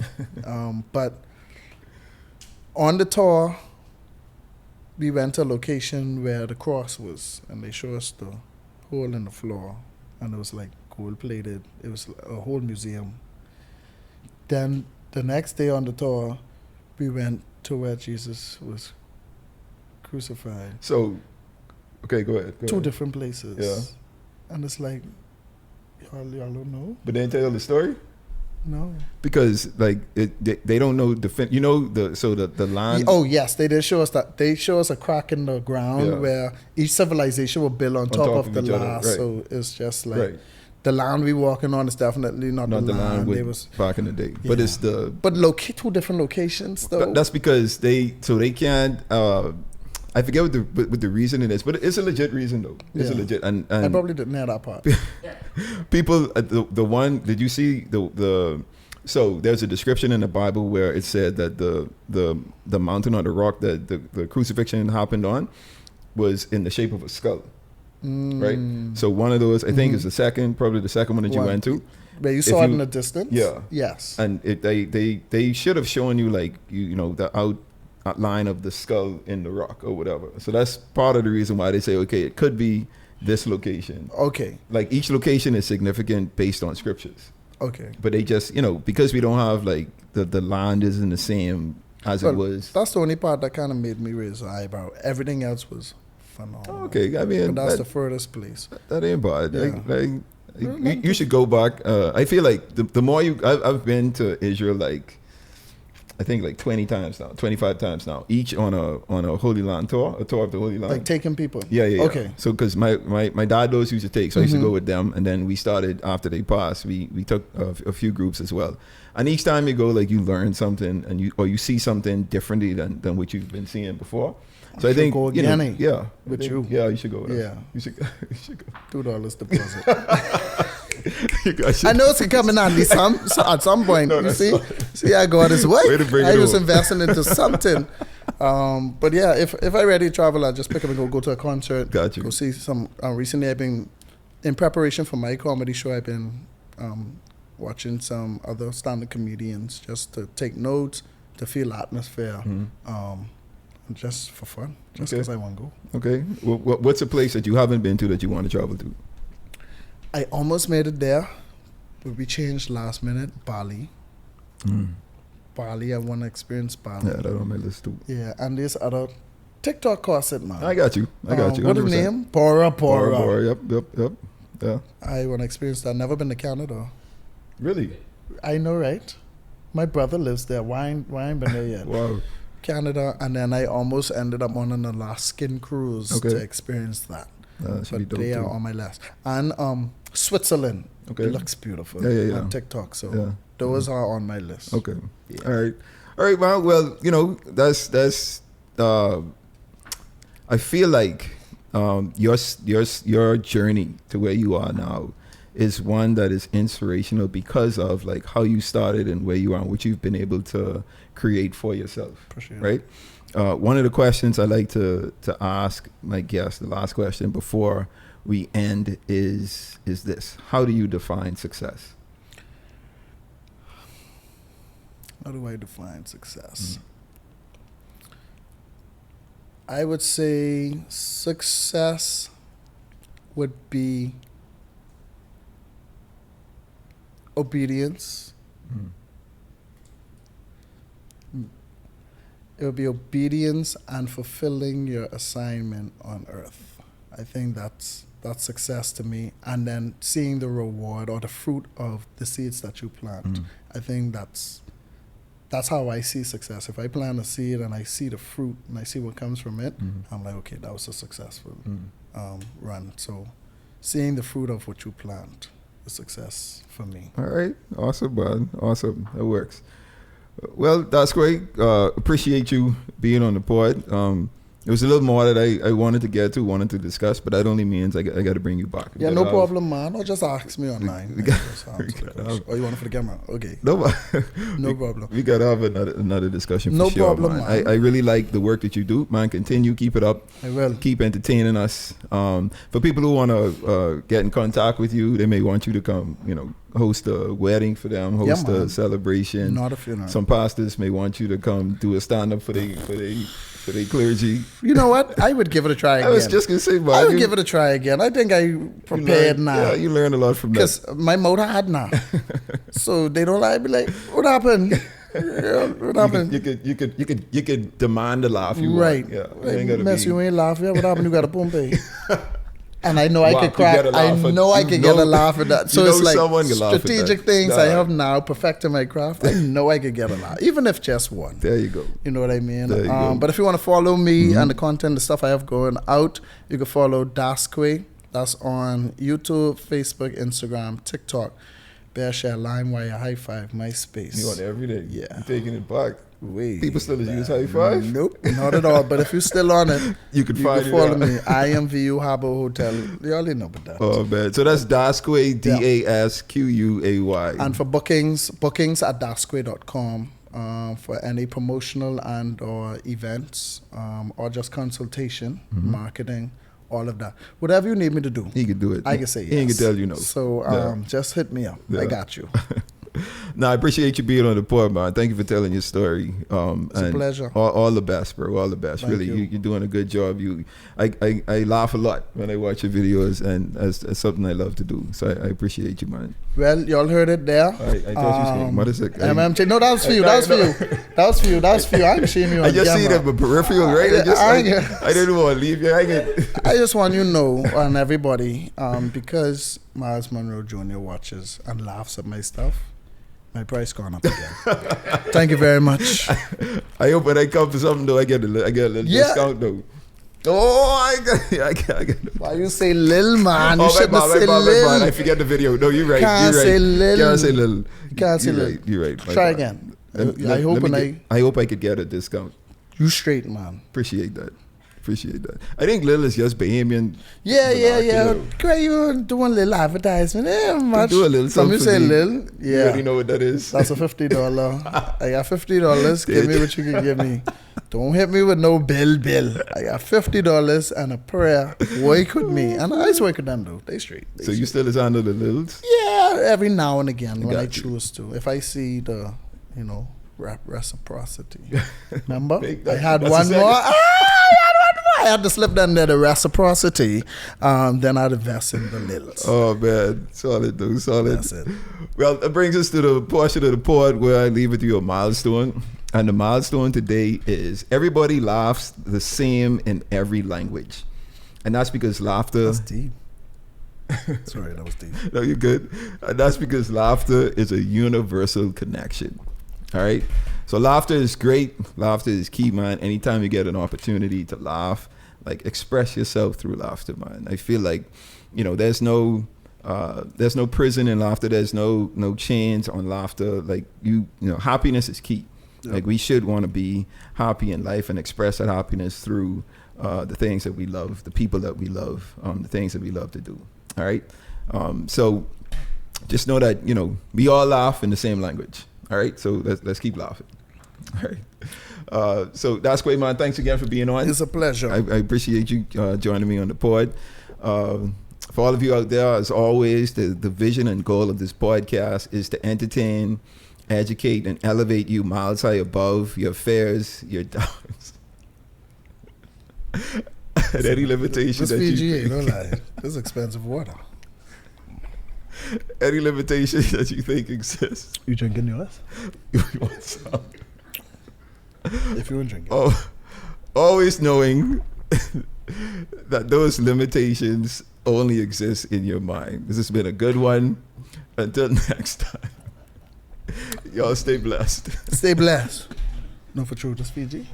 But on the tour, we went to a location where the cross was, and they showed us the hole in the floor, and it was like gold plated. It was a whole museum. Then the next day on the tour, we went to where Jesus was crucified. So, okay, go ahead. Two different places. Yeah. And it's like, y'all don't know? But they didn't tell the story? No. Because like they don't know the land. Oh yes, they did show us that. They show us a crack in the ground where each civilization will build on top of the last. Right. So it's just like the land we walking on is definitely not the land they was back in the day. But it's two different locations though. That's because they can't. I forget what the reasoning is, but it's a legit reason though. It's a legit and I probably didn't know that part. People, the one, did you see the so there's a description in the Bible where it said that the mountain or the rock that the crucifixion happened on was in the shape of a skull, right? So one of those, I think, is probably the second one that you went to. But you saw it in the distance? Yeah. Yes. And they should have shown you like the outline of the skull in the rock or whatever. So that's part of the reason why they say, okay, it could be this location. Okay. Like each location is significant based on scriptures. Okay. But they just, because we don't have like the land isn't the same as it was. That's the only part that kind of made me raise an eyebrow. Everything else was phenomenal. Okay. I mean, but that's the furthest place. That ain't bad. Yeah. You should go back. I feel like the more I've been to Israel, like, I think like 25 times now, each on a Holy Land tour, a tour of the Holy Land. Like taking people? Yeah. Okay. So because my dad those used to take, so I used to go with them, and then we started after they passed. We took a few groups as well, and each time you go, like you learn something, and you see something differently than what you've been seeing before. So I think go again, with you. Yeah, you should go with us. You should go. $2 deposit. I know it's coming handy at some point. No, you see how God is working. I was investing into something. But yeah, if I ready to travel, I'll just pick up and go to a concert. Got you. Go see some. Recently, I've been in preparation for my comedy show. I've been watching some other stand-up comedians just to take notes, to feel atmosphere. Just for fun, just because I want to go. Okay. Well, what's a place that you haven't been to that you want to travel to? I almost made it there, but we changed last minute. Bali. Bali, I want to experience Bali. Yeah, that's on my list too. Yeah, and this other TikTok corset, man. I got you. What's the name? Bora Bora. Yep. Yeah. I want to experience that. I've never been to Canada. Really? I know, right? My brother lives there. Why ain't been there yet? Wow. Canada, and then I almost ended up on an Alaskan cruise to experience that. But they are on my list. And Switzerland. It looks beautiful on TikTok. So those are on my list. Okay. Yeah. All right, man. Well, that's I feel like your journey to where you are now is one that is inspirational because of like how you started and where you are and what you've been able to create for yourself. Appreciate right? One of the questions I like to ask my guests, the last question before we end is this: how do you define success? How do I define success? I would say success would be obedience. It would be obedience and fulfilling your assignment on earth. I think that's success to me. And then seeing the reward or the fruit of the seeds that you plant. I think that's that's how I see success. If I plant a seed and I see the fruit and I see what comes from it, I'm like, okay, that was a successful run. So seeing the fruit of what you plant is success for me. All right. Awesome, bud. Awesome. That works. Well, DasQuay, appreciate you being on the pod. There was a little more that I wanted to get to, wanted to discuss, but that only means I got to bring you back. Yeah, no problem, man. Or just ask me online. Oh, you want it for the camera? Okay. No, no problem. We got to have another discussion for no sure, problem, man. I really like the work that you do, man. Continue, keep it up. I will. Keep entertaining us. For people who want to get in contact with you, they may want you to come, host a wedding for them, host a celebration. Not a funeral. Some pastors may want you to come do a stand-up for the clergy. You know what? I would give it a try again. I was just going to say, man. I would give it a try again. I think I prepared now. Yeah, you learned a lot from that. Because my mouth hard now. So they don't like, be like, what happened? What happened? You could demand a laugh. Right. Yeah. You ain't laughing. What happened? You got a pumpe. And I know I could crack. I know I could get a laugh at that. So it's like strategic things I have now perfecting my craft. I know I could get a laugh, even if just one. There you go. You know what I mean? But if you want to follow me and the content, the stuff I have going out, you can follow DasQuay. That's on YouTube, Facebook, Instagram, TikTok, BearShare, LimeWire, High Five, MySpace. You on every day? Yeah. You're taking it back. Wait, people still use High Five? Nope, not at all. But if you're still on it, you can follow me. I am VU Harbor Hotel. You already know about that. Oh man, so that's DasQuay, DasQuay. And for bookings at DasQuay.com for any promotional and or events or just consultation, marketing, all of that. Whatever you need me to do, he can do it. I can say yes. He can tell you no. So just hit me up. I got you. No, I appreciate you being on the pod, man. Thank you for telling your story. It's a pleasure. All the best, bro. All the best. Thank really, you're doing a good job. I laugh a lot when I watch your videos, and that's something I love to do. So I appreciate you, man. Well, y'all heard it there. I thought you saying, what is it? MMJ. No, that was for you. That was for you. I'm seeing you on I just see camera. it in peripheral, right? I didn't want to leave you. I just want you to know, and everybody, because Myles Munroe Jr. watches and laughs at my stuff, my price gone up again. Thank you very much. I hope when I come for something though, I get a little discount though. Oh, I get. Why you say lil, man? You shouldn't say lil. I forget the video. No, you're right. Can't say lil. Can't say lil. You can't say lil. You're right. Try again. I hope I could get a discount. You straight, man. Appreciate that. I think Lil is just Bahamian. Yeah. Great, you doing little advertisement. Yeah, much. Do a little something. Some you say Lil. Yeah. You already know what that is. That's a $50. I got $50. Give me what you can give me. Don't hit me with no bill. I got $50 and a prayer. Work with me. And I just work with them, though. They straight. So you still is under the Lils? Yeah, every now and again when I choose to. If I see the, reciprocity. Remember? I had one more. I had to slip down there the reciprocity. Then I'd invest in the Lils. Oh, man. Solid, dude. Solid. That's it. Well, that brings us to the portion of the pod where I leave with you a milestone. And the milestone today is everybody laughs the same in every language. And that's because laughter... That's deep. Sorry, that was deep. No, you're good. And that's because laughter is a universal connection. All right? So laughter is great. Laughter is key, man. Anytime you get an opportunity to laugh, express yourself through laughter, man. I feel like, there's no prison in laughter. There's no chains on laughter. Happiness is key. Yep. We should want to be happy in life and express that happiness through the things that we love, the people that we love, the things that we love to do. All right. So just know that, we all laugh in the same language. All right. So let's keep laughing. All right. So DasQuay, man, thanks again for being on. It's a pleasure. I appreciate you joining me on the pod. For all of you out there, as always, the vision and goal of this podcast is to entertain, educate, and elevate you miles high above your fears, your doubts, and any limitation that PGA, don't lie. This is expensive water. Any limitation that you think exists. You drinking yours? You want some? If you want drinking. Oh, always knowing that those limitations only exist in your mind. This has been a good one. Until next time. Y'all stay blessed. Stay blessed. No, for true. That's Fiji.